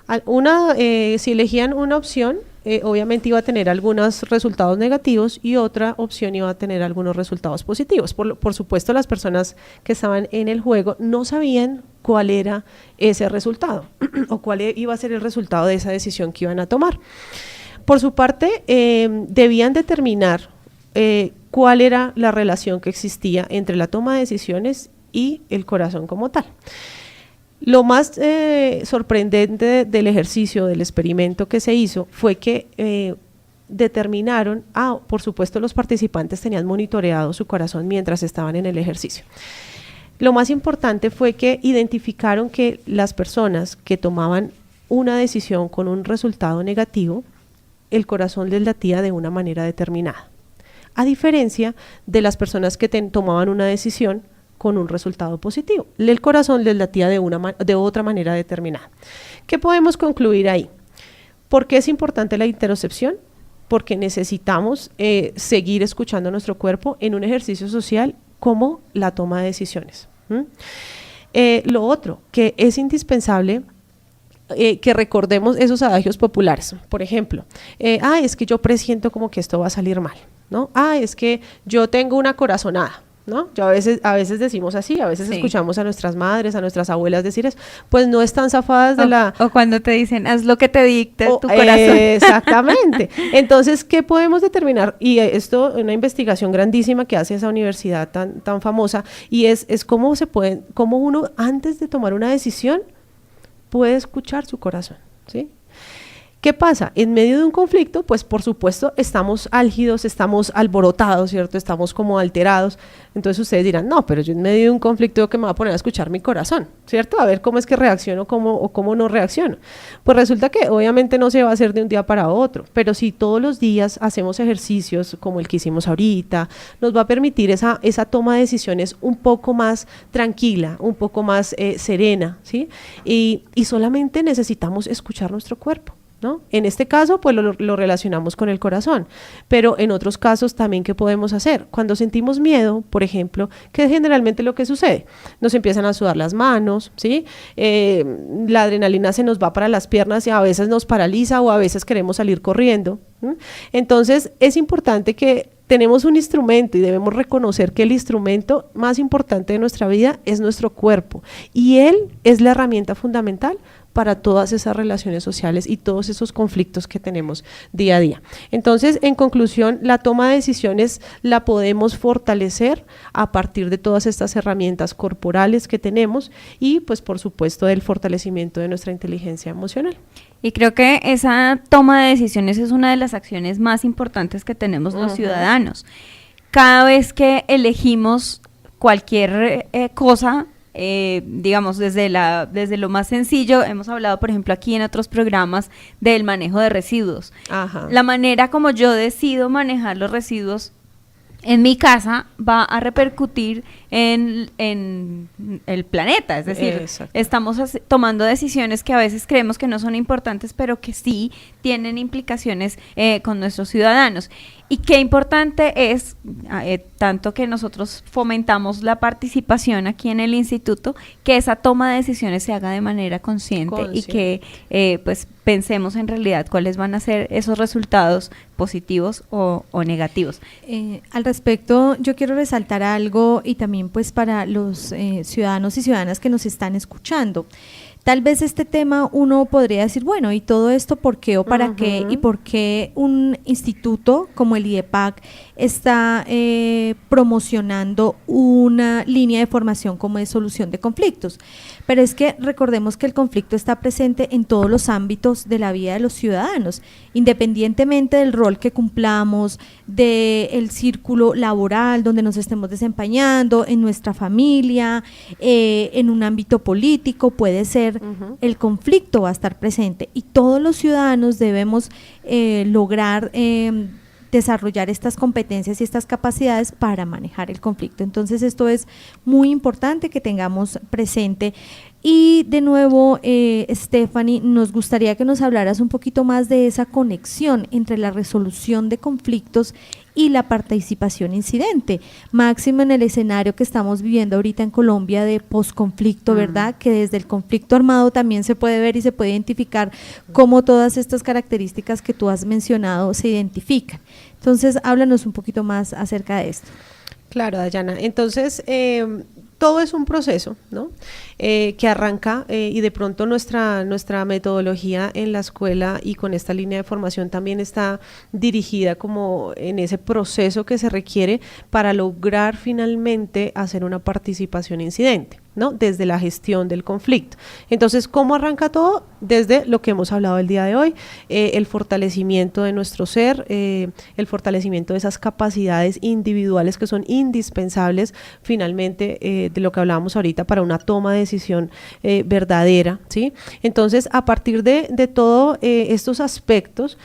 Si elegían una opción, obviamente iba a tener algunos resultados negativos y otra opción iba a tener algunos resultados positivos. Por supuesto, las personas que estaban en el juego no sabían cuál era ese resultado o cuál iba a ser el resultado de esa decisión que iban a tomar. Por su parte, debían determinar cuál era la relación que existía entre la toma de decisiones y el corazón como tal. Lo más sorprendente del ejercicio, del experimento que se hizo, fue que determinaron, por supuesto los participantes tenían monitoreado su corazón mientras estaban en el ejercicio. Lo más importante fue que identificaron que las personas que tomaban una decisión con un resultado negativo, el corazón les latía de una manera determinada, a diferencia de las personas que tomaban una decisión con un resultado positivo. El corazón les latía de otra manera determinada. ¿Qué podemos concluir ahí? ¿Por qué es importante la interocepción? Porque necesitamos seguir escuchando nuestro cuerpo en un ejercicio social como la toma de decisiones. Lo otro, que es indispensable que recordemos esos adagios populares. Por ejemplo, es que yo presiento como que esto va a salir mal, ¿no? Es que yo tengo una corazonada, ¿no? Yo a veces decimos así, a veces escuchamos a nuestras madres, a nuestras abuelas decir eso, pues no están zafadas de o cuando te dicen, haz lo que te dicte tu corazón. Exactamente. Entonces, ¿qué podemos determinar? Y esto, una investigación grandísima que hace esa universidad tan famosa, y es cómo uno, antes de tomar una decisión, puede escuchar su corazón, ¿sí? ¿Qué pasa? En medio de un conflicto, pues por supuesto estamos álgidos, estamos alborotados, ¿cierto? Estamos como alterados. Entonces ustedes dirán, no, pero yo en medio de un conflicto que me va a poner a escuchar mi corazón, ¿cierto? A ver cómo es que reacciono o cómo no reacciono. Pues resulta que obviamente no se va a hacer de un día para otro, pero si todos los días hacemos ejercicios como el que hicimos ahorita, nos va a permitir esa toma de decisiones un poco más tranquila, un poco más serena, ¿sí? Y solamente necesitamos escuchar nuestro cuerpo, ¿no? En este caso, pues lo relacionamos con el corazón, pero en otros casos también, ¿qué podemos hacer? Cuando sentimos miedo, por ejemplo, ¿qué es generalmente lo que sucede? Nos empiezan a sudar las manos, ¿sí? La adrenalina se nos va para las piernas y a veces nos paraliza o a veces queremos salir corriendo. Entonces, es importante que tenemos un instrumento y debemos reconocer que el instrumento más importante de nuestra vida es nuestro cuerpo, y él es la herramienta fundamental para todas esas relaciones sociales y todos esos conflictos que tenemos día a día. Entonces, en conclusión, la toma de decisiones la podemos fortalecer a partir de todas estas herramientas corporales que tenemos y, pues, por supuesto, del fortalecimiento de nuestra inteligencia emocional. Y creo que esa toma de decisiones es una de las acciones más importantes que tenemos los ciudadanos. Cada vez que elegimos cualquier cosa, digamos, desde lo más sencillo, hemos hablado, por ejemplo, aquí en otros programas del manejo de residuos. La manera como yo decido manejar los residuos en mi casa va a repercutir en el planeta, es decir, estamos tomando decisiones que a veces creemos que no son importantes, pero que sí tienen implicaciones con nuestros ciudadanos. Y qué importante es, tanto que nosotros fomentamos la participación aquí en el instituto, que esa toma de decisiones se haga de manera consciente. Y que pues pensemos en realidad cuáles van a ser esos resultados positivos o negativos. Al respecto, yo quiero resaltar algo, y también pues para los ciudadanos y ciudadanas que nos están escuchando. Tal vez este tema uno podría decir, bueno, ¿y todo esto por qué o para qué? ¿Y por qué un instituto como el IEPAC está promocionando una línea de formación como de solución de conflictos? Pero es que recordemos que el conflicto está presente en todos los ámbitos de la vida de los ciudadanos, independientemente del rol que cumplamos, del círculo laboral donde nos estemos desempeñando, en nuestra familia, en un ámbito político, puede ser. El conflicto va a estar presente y todos los ciudadanos debemos lograr desarrollar estas competencias y estas capacidades para manejar el conflicto. Entonces esto es muy importante que tengamos presente. Y de nuevo, Stephanie, nos gustaría que nos hablaras un poquito más de esa conexión entre la resolución de conflictos y la participación incidente, máximo en el escenario que estamos viviendo ahorita en Colombia de posconflicto, ¿verdad? Que desde el conflicto armado también se puede ver y se puede identificar cómo todas estas características que tú has mencionado se identifican. Entonces, háblanos un poquito más acerca de esto. Claro, Dayana. Entonces, todo es un proceso, ¿no? Que arranca y de pronto nuestra metodología en la escuela y con esta línea de formación también está dirigida como en ese proceso que se requiere para lograr finalmente hacer una participación incidente, ¿no? Desde la gestión del conflicto. Entonces, ¿cómo arranca todo? Desde lo que hemos hablado el día de hoy, el fortalecimiento de nuestro ser, el fortalecimiento de esas capacidades individuales que son indispensables finalmente de lo que hablábamos ahorita para una toma de decisión verdadera, ¿sí? Entonces, a partir de todos estos aspectos,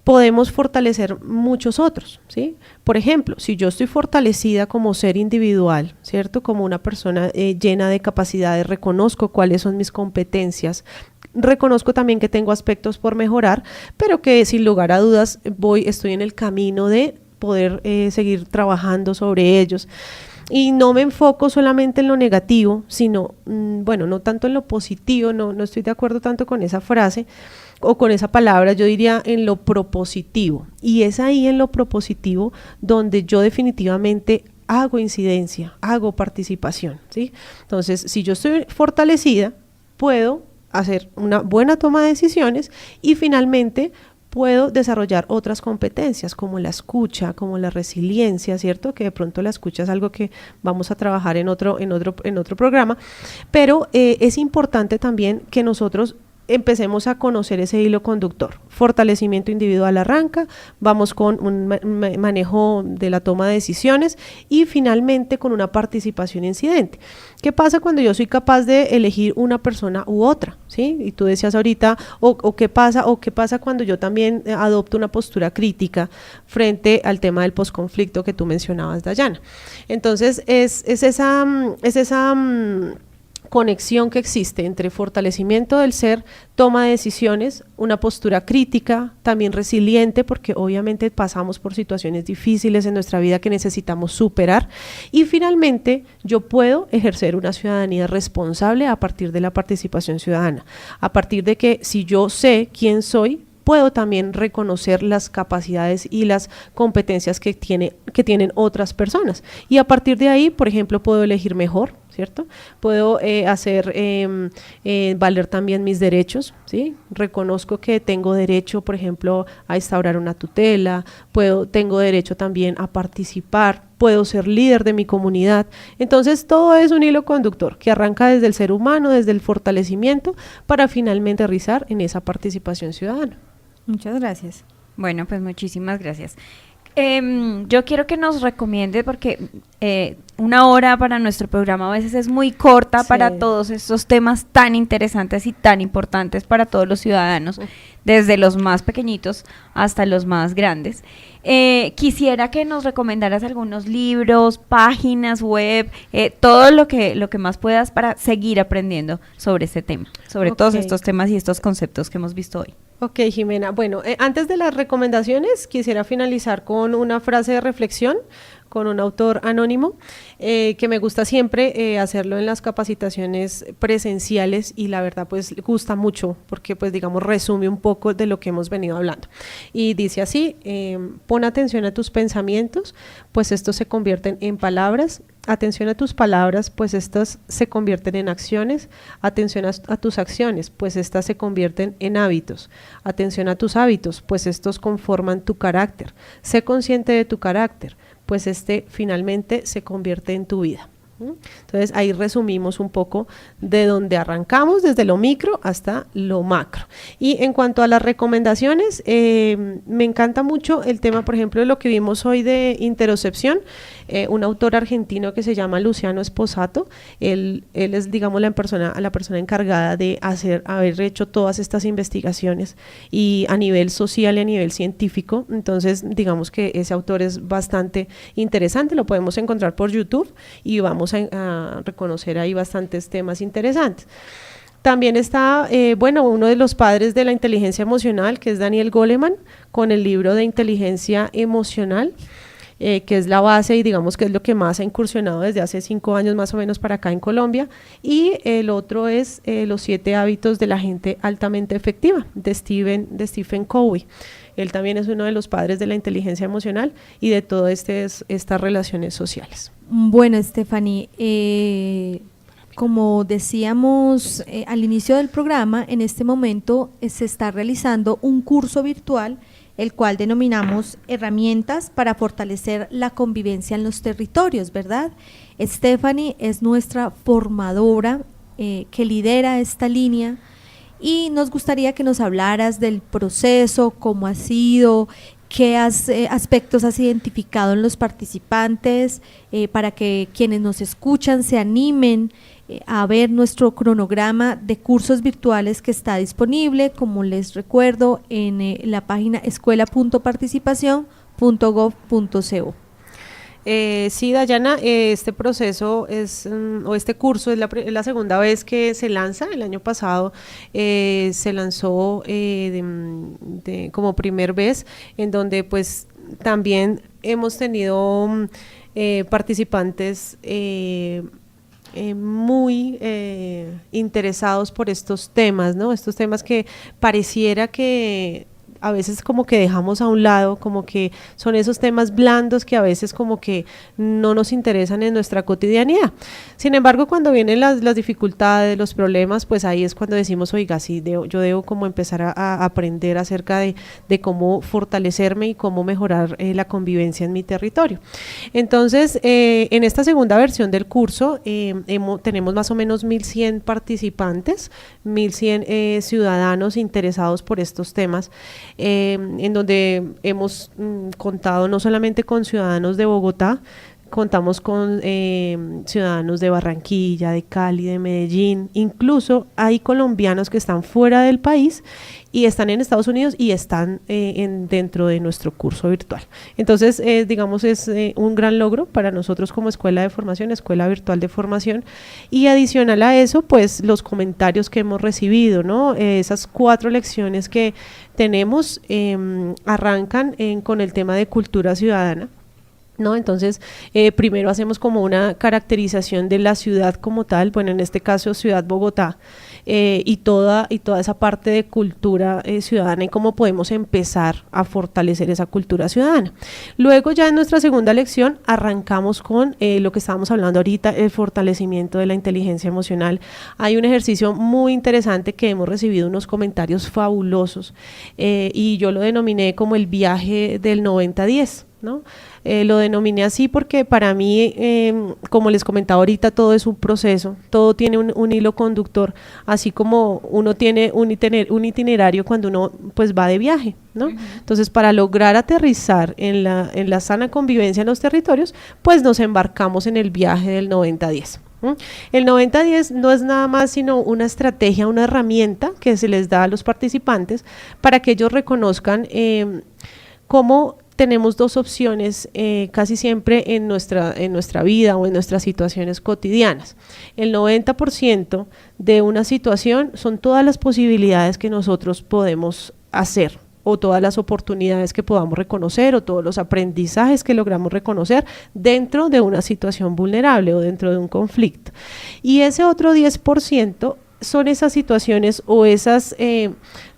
podemos fortalecer muchos otros, ¿sí? Por ejemplo, si yo estoy fortalecida como ser individual, ¿cierto? Como una persona llena de capacidades, reconozco cuáles son mis competencias, reconozco también que tengo aspectos por mejorar, pero que sin lugar a dudas estoy en el camino de poder seguir trabajando sobre ellos. Y no me enfoco solamente en lo negativo, sino, bueno, no tanto en lo positivo, no estoy de acuerdo tanto con esa frase o con esa palabra, yo diría en lo propositivo. Y es ahí en lo propositivo donde yo definitivamente hago incidencia, hago participación, ¿sí? Entonces, si yo estoy fortalecida, puedo hacer una buena toma de decisiones y finalmente puedo desarrollar otras competencias como la escucha, como la resiliencia, ¿cierto? Que de pronto la escucha es algo que vamos a trabajar en otro programa, pero es importante también que nosotros empecemos a conocer ese hilo conductor. Fortalecimiento individual arranca, vamos con un manejo de la toma de decisiones y finalmente con una participación incidente. ¿Qué pasa cuando yo soy capaz de elegir una persona u otra? ¿Sí? Y tú decías ahorita, ¿qué pasa cuando yo también adopto una postura crítica frente al tema del posconflicto que tú mencionabas, Dayana? Entonces, es esa conexión que existe entre fortalecimiento del ser, toma de decisiones, una postura crítica, también resiliente, porque obviamente pasamos por situaciones difíciles en nuestra vida que necesitamos superar, y finalmente yo puedo ejercer una ciudadanía responsable a partir de la participación ciudadana, a partir de que si yo sé quién soy, puedo también reconocer las capacidades y las competencias que tienen otras personas, y a partir de ahí, por ejemplo, puedo elegir mejor, ¿cierto? Puedo hacer valer también mis derechos, ¿sí? Reconozco que tengo derecho, por ejemplo, a instaurar una tutela, tengo derecho también a participar, puedo ser líder de mi comunidad. Entonces, todo es un hilo conductor que arranca desde el ser humano, desde el fortalecimiento, para finalmente aterrizar en esa participación ciudadana. Muchas gracias. Bueno, pues muchísimas gracias. Yo quiero que nos recomiende, porque una hora para nuestro programa a veces es muy corta, sí, para todos estos temas tan interesantes y tan importantes para todos los ciudadanos, desde los más pequeñitos hasta los más grandes. Quisiera que nos recomendaras algunos libros, páginas web, todo lo que más puedas para seguir aprendiendo sobre este tema, sobre todos estos temas y estos conceptos que hemos visto hoy. Ok, Jimena. Bueno, antes de las recomendaciones, quisiera finalizar con una frase de reflexión con un autor anónimo, que me gusta siempre hacerlo en las capacitaciones presenciales, y la verdad pues gusta mucho porque pues digamos resume un poco de lo que hemos venido hablando, y dice así: pon atención a tus pensamientos, pues estos se convierten en palabras; atención a tus palabras, pues estas se convierten en acciones; atención a tus acciones, pues estas se convierten en hábitos; atención a tus hábitos, pues estos conforman tu carácter; sé consciente de tu carácter, pues finalmente se convierte en tu vida. Entonces ahí resumimos un poco de donde arrancamos, desde lo micro hasta lo macro. Y en cuanto a las recomendaciones, me encanta mucho el tema, por ejemplo, de lo que vimos hoy de interocepción. Un autor argentino que se llama Luciano Esposato, él es, digamos, la persona encargada de haber hecho todas estas investigaciones, y a nivel social y a nivel científico. Entonces digamos que ese autor es bastante interesante, lo podemos encontrar por YouTube y vamos a reconocer ahí bastantes temas interesantes. También está, uno de los padres de la inteligencia emocional, que es Daniel Goleman, con el libro de inteligencia emocional, que es la base y digamos que es lo que más ha incursionado desde hace 5 años más o menos para acá en Colombia. Y el otro es Los 7 hábitos de la gente altamente efectiva, de Stephen Covey. Él también es uno de los padres de la inteligencia emocional y de todas estas relaciones sociales. Bueno, Stephanie, como decíamos al inicio del programa, en este momento se está realizando un curso virtual, el cual denominamos Herramientas para fortalecer la convivencia en los territorios, ¿verdad? Stephanie es nuestra formadora que lidera esta línea y nos gustaría que nos hablaras del proceso, cómo ha sido, qué aspectos has identificado en los participantes para que quienes nos escuchan se animen a ver nuestro cronograma de cursos virtuales que está disponible, como les recuerdo, en la página escuela.participación.gov.co. Sí, Dayana, este proceso o este curso es la segunda vez que se lanza. El año pasado se lanzó como primer vez, en donde pues también hemos tenido participantes muy interesados por estos temas, ¿no? Estos temas que pareciera que a veces como que dejamos a un lado, como que son esos temas blandos que a veces como que no nos interesan en nuestra cotidianidad. Sin embargo, cuando vienen las dificultades, los problemas, pues ahí es cuando decimos, oiga, sí, yo debo como empezar a aprender acerca de cómo fortalecerme y cómo mejorar la convivencia en mi territorio. Entonces, en esta segunda versión del curso tenemos más o menos 1.100 participantes, 1.100 ciudadanos interesados por estos temas, en donde hemos contado no solamente con ciudadanos de Bogotá, contamos con ciudadanos de Barranquilla, de Cali, de Medellín, incluso hay colombianos que están fuera del país y están en Estados Unidos y están dentro de nuestro curso virtual. Entonces, digamos, es un gran logro para nosotros como escuela de formación, escuela virtual de formación, y adicional a eso, pues los comentarios que hemos recibido, ¿no? Esas 4 lecciones que tenemos arrancan con el tema de cultura ciudadana, ¿no? Entonces, primero hacemos como una caracterización de la ciudad como tal, bueno, en este caso Ciudad Bogotá, y toda esa parte de cultura ciudadana y cómo podemos empezar a fortalecer esa cultura ciudadana. Luego ya en nuestra segunda lección arrancamos con lo que estábamos hablando ahorita, el fortalecimiento de la inteligencia emocional. Hay un ejercicio muy interesante que hemos recibido unos comentarios fabulosos y yo lo denominé como el viaje del 90-10, ¿no? Lo denominé así porque para mí, como les comentaba ahorita, todo es un proceso, todo tiene un hilo conductor, así como uno tiene un itinerario cuando uno pues va de viaje, ¿no? Entonces, para lograr aterrizar en la sana convivencia en los territorios, pues nos embarcamos en el viaje del 90-10. El 90-10 no es nada más sino una estrategia, una herramienta que se les da a los participantes para que ellos reconozcan cómo tenemos 2 opciones casi siempre en nuestra vida o en nuestras situaciones cotidianas. El 90% de una situación son todas las posibilidades que nosotros podemos hacer, o todas las oportunidades que podamos reconocer, o todos los aprendizajes que logramos reconocer dentro de una situación vulnerable o dentro de un conflicto. Y ese otro 10% son esas situaciones o esas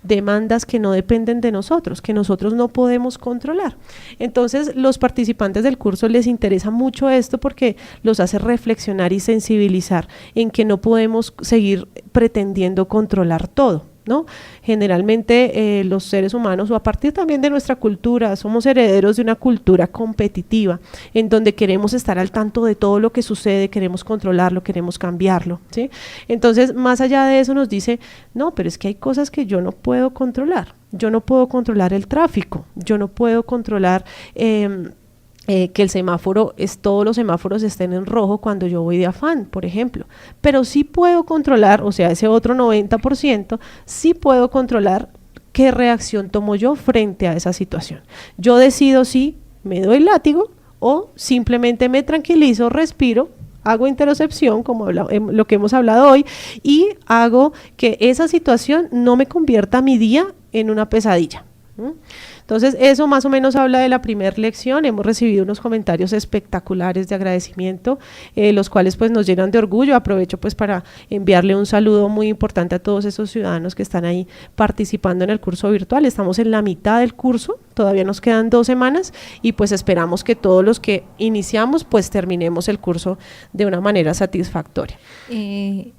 demandas que no dependen de nosotros, que nosotros no podemos controlar. Entonces, los participantes del curso les interesa mucho esto porque los hace reflexionar y sensibilizar en que no podemos seguir pretendiendo controlar todo, ¿no? Generalmente los seres humanos, o a partir también de nuestra cultura, somos herederos de una cultura competitiva en donde queremos estar al tanto de todo lo que sucede, queremos controlarlo, queremos cambiarlo, ¿sí? Entonces, más allá de eso nos dice, no, pero es que hay cosas que yo no puedo controlar. Yo no puedo controlar el tráfico, yo no puedo controlar que el semáforo, todos los semáforos estén en rojo cuando yo voy de afán, por ejemplo, pero sí puedo controlar, o sea, ese otro 90%, sí puedo controlar qué reacción tomo yo frente a esa situación. Yo decido si me doy el látigo o simplemente me tranquilizo, respiro, hago interocepción, como lo que hemos hablado hoy, y hago que esa situación no me convierta mi día en una pesadilla. Entonces, eso más o menos habla de la primera lección. Hemos recibido unos comentarios espectaculares de agradecimiento, los cuales pues nos llenan de orgullo. Aprovecho pues para enviarle un saludo muy importante a todos esos ciudadanos que están ahí participando en el curso virtual. Estamos en la mitad del curso, todavía nos quedan 2 semanas y pues esperamos que todos los que iniciamos pues terminemos el curso de una manera satisfactoria.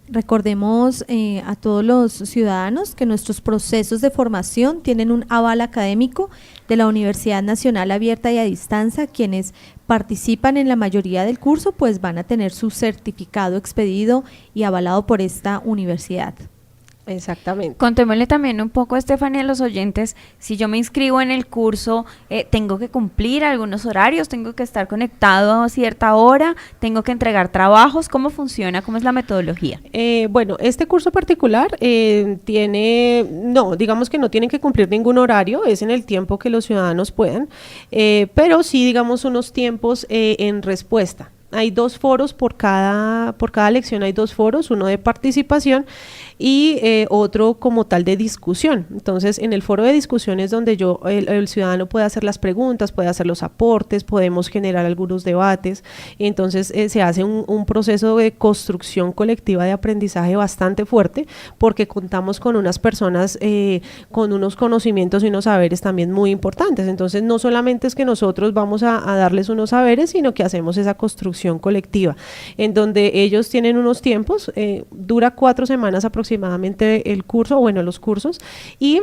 Recordemos a todos los ciudadanos que nuestros procesos de formación tienen un aval académico de la Universidad Nacional Abierta y a Distancia. Quienes participan en la mayoría del curso pues van a tener su certificado expedido y avalado por esta universidad. Exactamente. Contémosle también un poco, Estefanía, a los oyentes, si yo me inscribo en el curso, ¿tengo que cumplir algunos horarios? ¿Tengo que estar conectado a cierta hora? ¿Tengo que entregar trabajos? ¿Cómo funciona? ¿Cómo es la metodología? Bueno, este curso particular digamos que no tienen que cumplir ningún horario, es en el tiempo que los ciudadanos puedan, pero sí, digamos, unos tiempos en respuesta. Hay 2 foros por cada lección, hay 2 foros, uno de participación y otro como tal de discusión. Entonces, en el foro de discusión es donde el ciudadano puede hacer las preguntas, puede hacer los aportes, podemos generar algunos debates. Entonces, se hace un proceso de construcción colectiva de aprendizaje bastante fuerte, porque contamos con unas personas con unos conocimientos y unos saberes también muy importantes. Entonces, no solamente es que nosotros vamos a darles unos saberes, sino que hacemos esa construcción colectiva, en donde ellos tienen unos tiempos, dura 4 semanas aproximadamente el curso, los cursos, y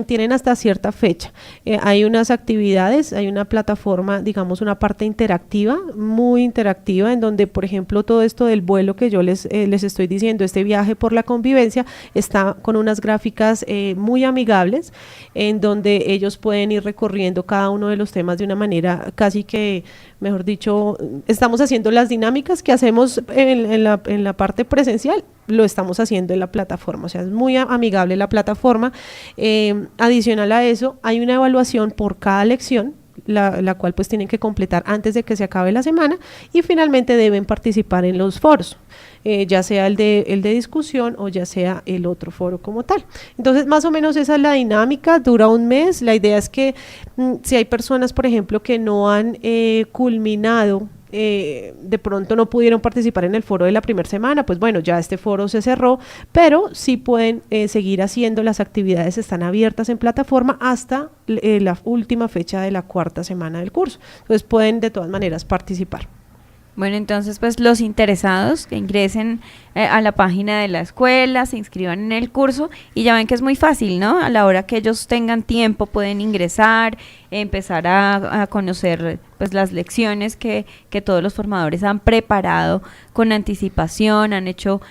tienen hasta cierta fecha. Hay unas actividades, hay una plataforma, digamos una parte interactiva, muy interactiva, en donde, por ejemplo, todo esto del vuelo que yo les estoy diciendo, este viaje por la convivencia, está con unas gráficas muy amigables, en donde ellos pueden ir recorriendo cada uno de los temas de una manera casi que, mejor dicho, estamos haciendo las dinámicas que hacemos en la parte presencial, lo estamos haciendo en la plataforma, o sea, es muy amigable la plataforma. Adicional a eso, hay una evaluación por cada lección, la cual pues tienen que completar antes de que se acabe la semana, y finalmente deben participar en los foros, ya sea el de discusión o ya sea el otro foro como tal. Entonces, más o menos esa es la dinámica, dura 1 mes. La idea es que si hay personas, por ejemplo, que no han culminado, de pronto no pudieron participar en el foro de la primera semana, pues bueno, ya este foro se cerró, pero sí pueden seguir haciendo las actividades, están abiertas en plataforma hasta la última fecha de la 4ª semana del curso. Entonces pueden de todas maneras participar. Bueno, entonces pues los interesados que ingresen a la página de la escuela, se inscriban en el curso y ya ven que es muy fácil, ¿no? A la hora que ellos tengan tiempo pueden ingresar, empezar a conocer pues las lecciones que todos los formadores han preparado con anticipación, han hecho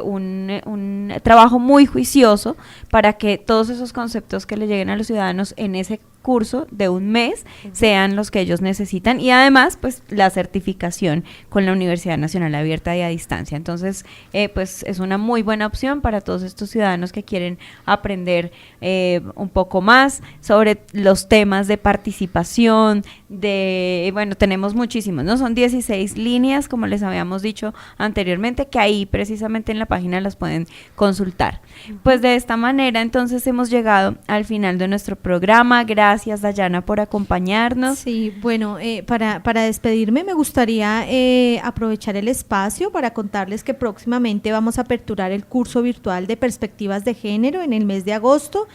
un trabajo muy juicioso para que todos esos conceptos que le lleguen a los ciudadanos en ese curso de 1 mes sean los que ellos necesitan, y además pues la certificación con la Universidad Nacional Abierta y a Distancia. Entonces pues es una muy buena opción para todos estos ciudadanos que quieren aprender un poco más sobre los temas de participación, tenemos muchísimos, ¿no? Son 16 líneas, como les habíamos dicho anteriormente, que ahí precisamente en la página las pueden consultar. Pues de esta manera entonces hemos llegado al final de nuestro programa. Gracias, Dayana, por acompañarnos. Sí, bueno, para despedirme me gustaría aprovechar el espacio para contarles que próximamente vamos a aperturar el curso virtual de perspectivas de género en el mes de agosto,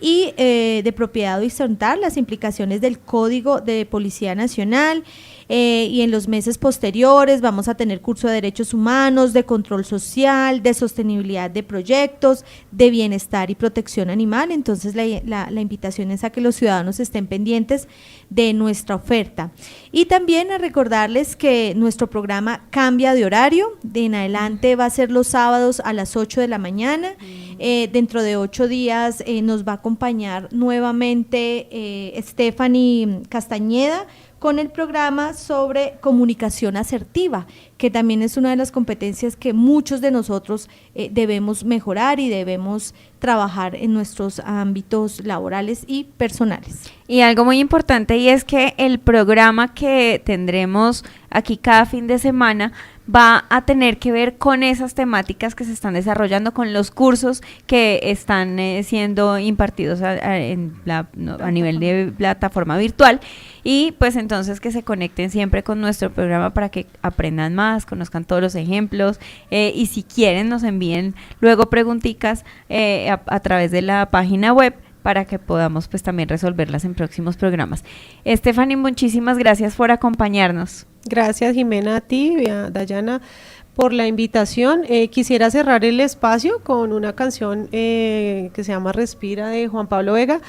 y de propiedad horizontal, las implicaciones del Código de Policía Nacional, y en los meses posteriores vamos a tener curso de derechos humanos, de control social, de sostenibilidad de proyectos, de bienestar y protección animal. Entonces la invitación es a que los ciudadanos estén pendientes de nuestra oferta, y también a recordarles que nuestro programa cambia de horario. De en adelante va a ser los sábados a las 8 de la mañana. Dentro de 8 días nos va a acompañar nuevamente Stephanie Castañeda con el programa sobre comunicación asertiva, que también es una de las competencias que muchos de nosotros debemos mejorar y debemos trabajar en nuestros ámbitos laborales y personales. Y algo muy importante, y es que el programa que tendremos aquí cada fin de semana va a tener que ver con esas temáticas que se están desarrollando, con los cursos que están siendo impartidos a nivel de plataforma virtual, y pues entonces que se conecten siempre con nuestro programa para que aprendan más, conozcan todos los ejemplos, y si quieren nos envíen luego preguntitas a través de la página web para que podamos pues también resolverlas en próximos programas. Stephanie, muchísimas gracias por acompañarnos. Gracias, Jimena, a ti y a Dayana por la invitación. Quisiera cerrar el espacio con una canción que se llama Respira, de Juan Pablo Vega,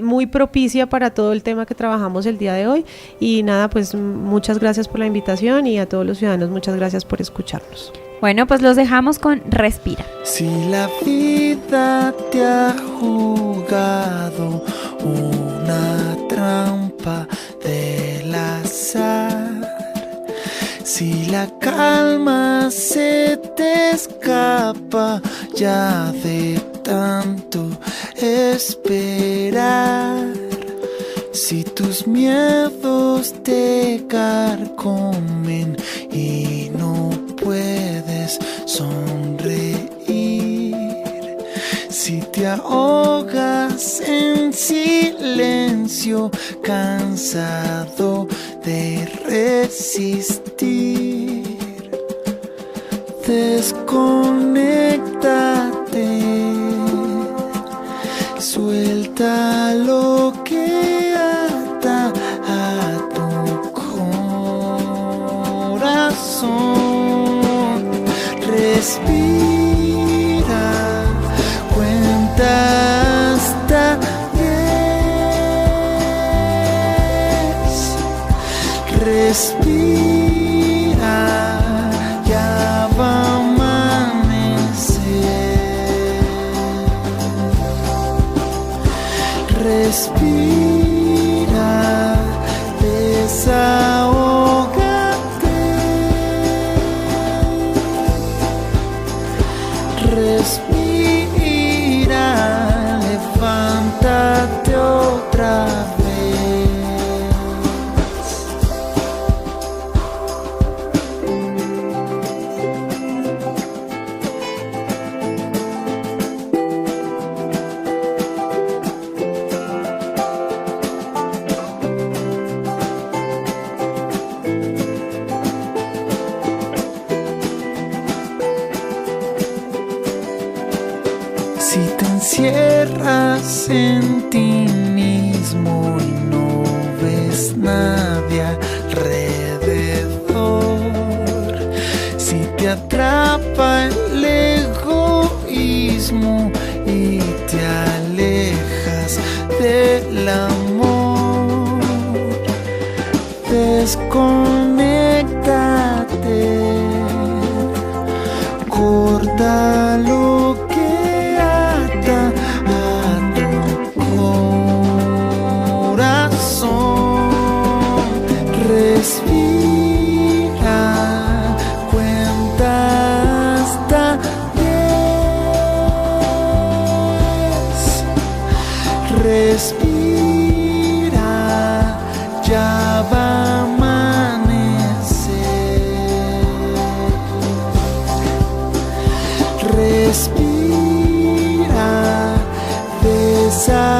muy propicia para todo el tema que trabajamos el día de hoy. Y nada, pues muchas gracias por la invitación, y a todos los ciudadanos muchas gracias por escucharnos. Bueno, pues los dejamos con Respira. Si la vida te ha jugado una trampa del azar, si la calma se te escapa ya de tanto esperar, si tus miedos te carcomen y no puedes sonreír, si te ahogas en silencio, cansado de resistir, desconéctate, suelta lo que ata a tu corazón, respira, cuenta hasta 10, respira, ya va a amanecer, respira, desahógate, respira, levántate otra vez. Si te encierras en ti mismo y no ves nadie alrededor, si te atrapa el egoísmo y te alejas del amor, desconéctate, corta lo que ata a tu corazón, respira, cuenta hasta 10, respira, ya va a amanecer, respira, desahógate,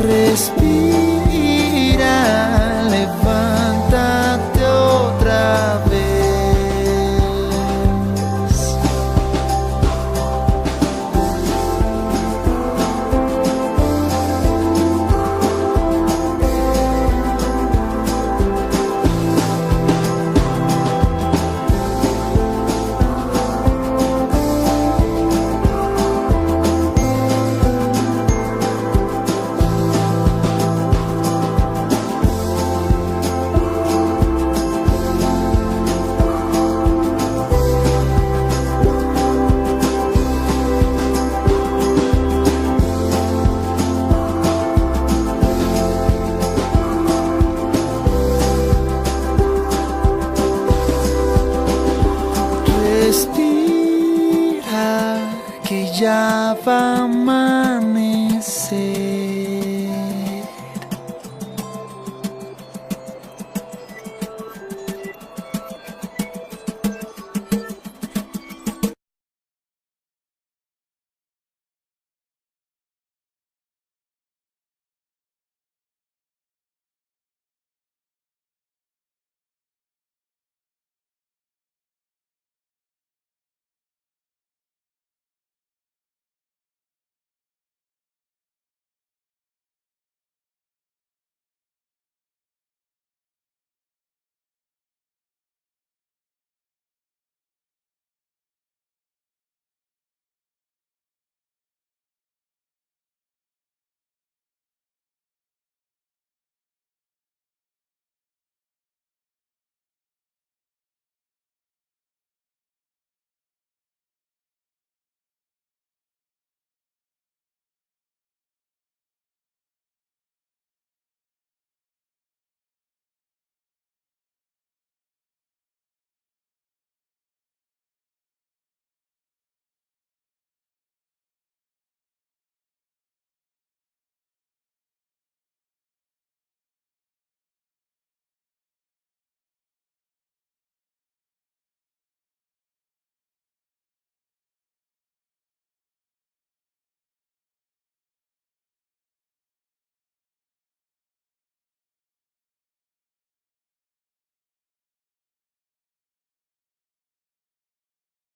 respira, levántate otra vez. Respira, que ya va a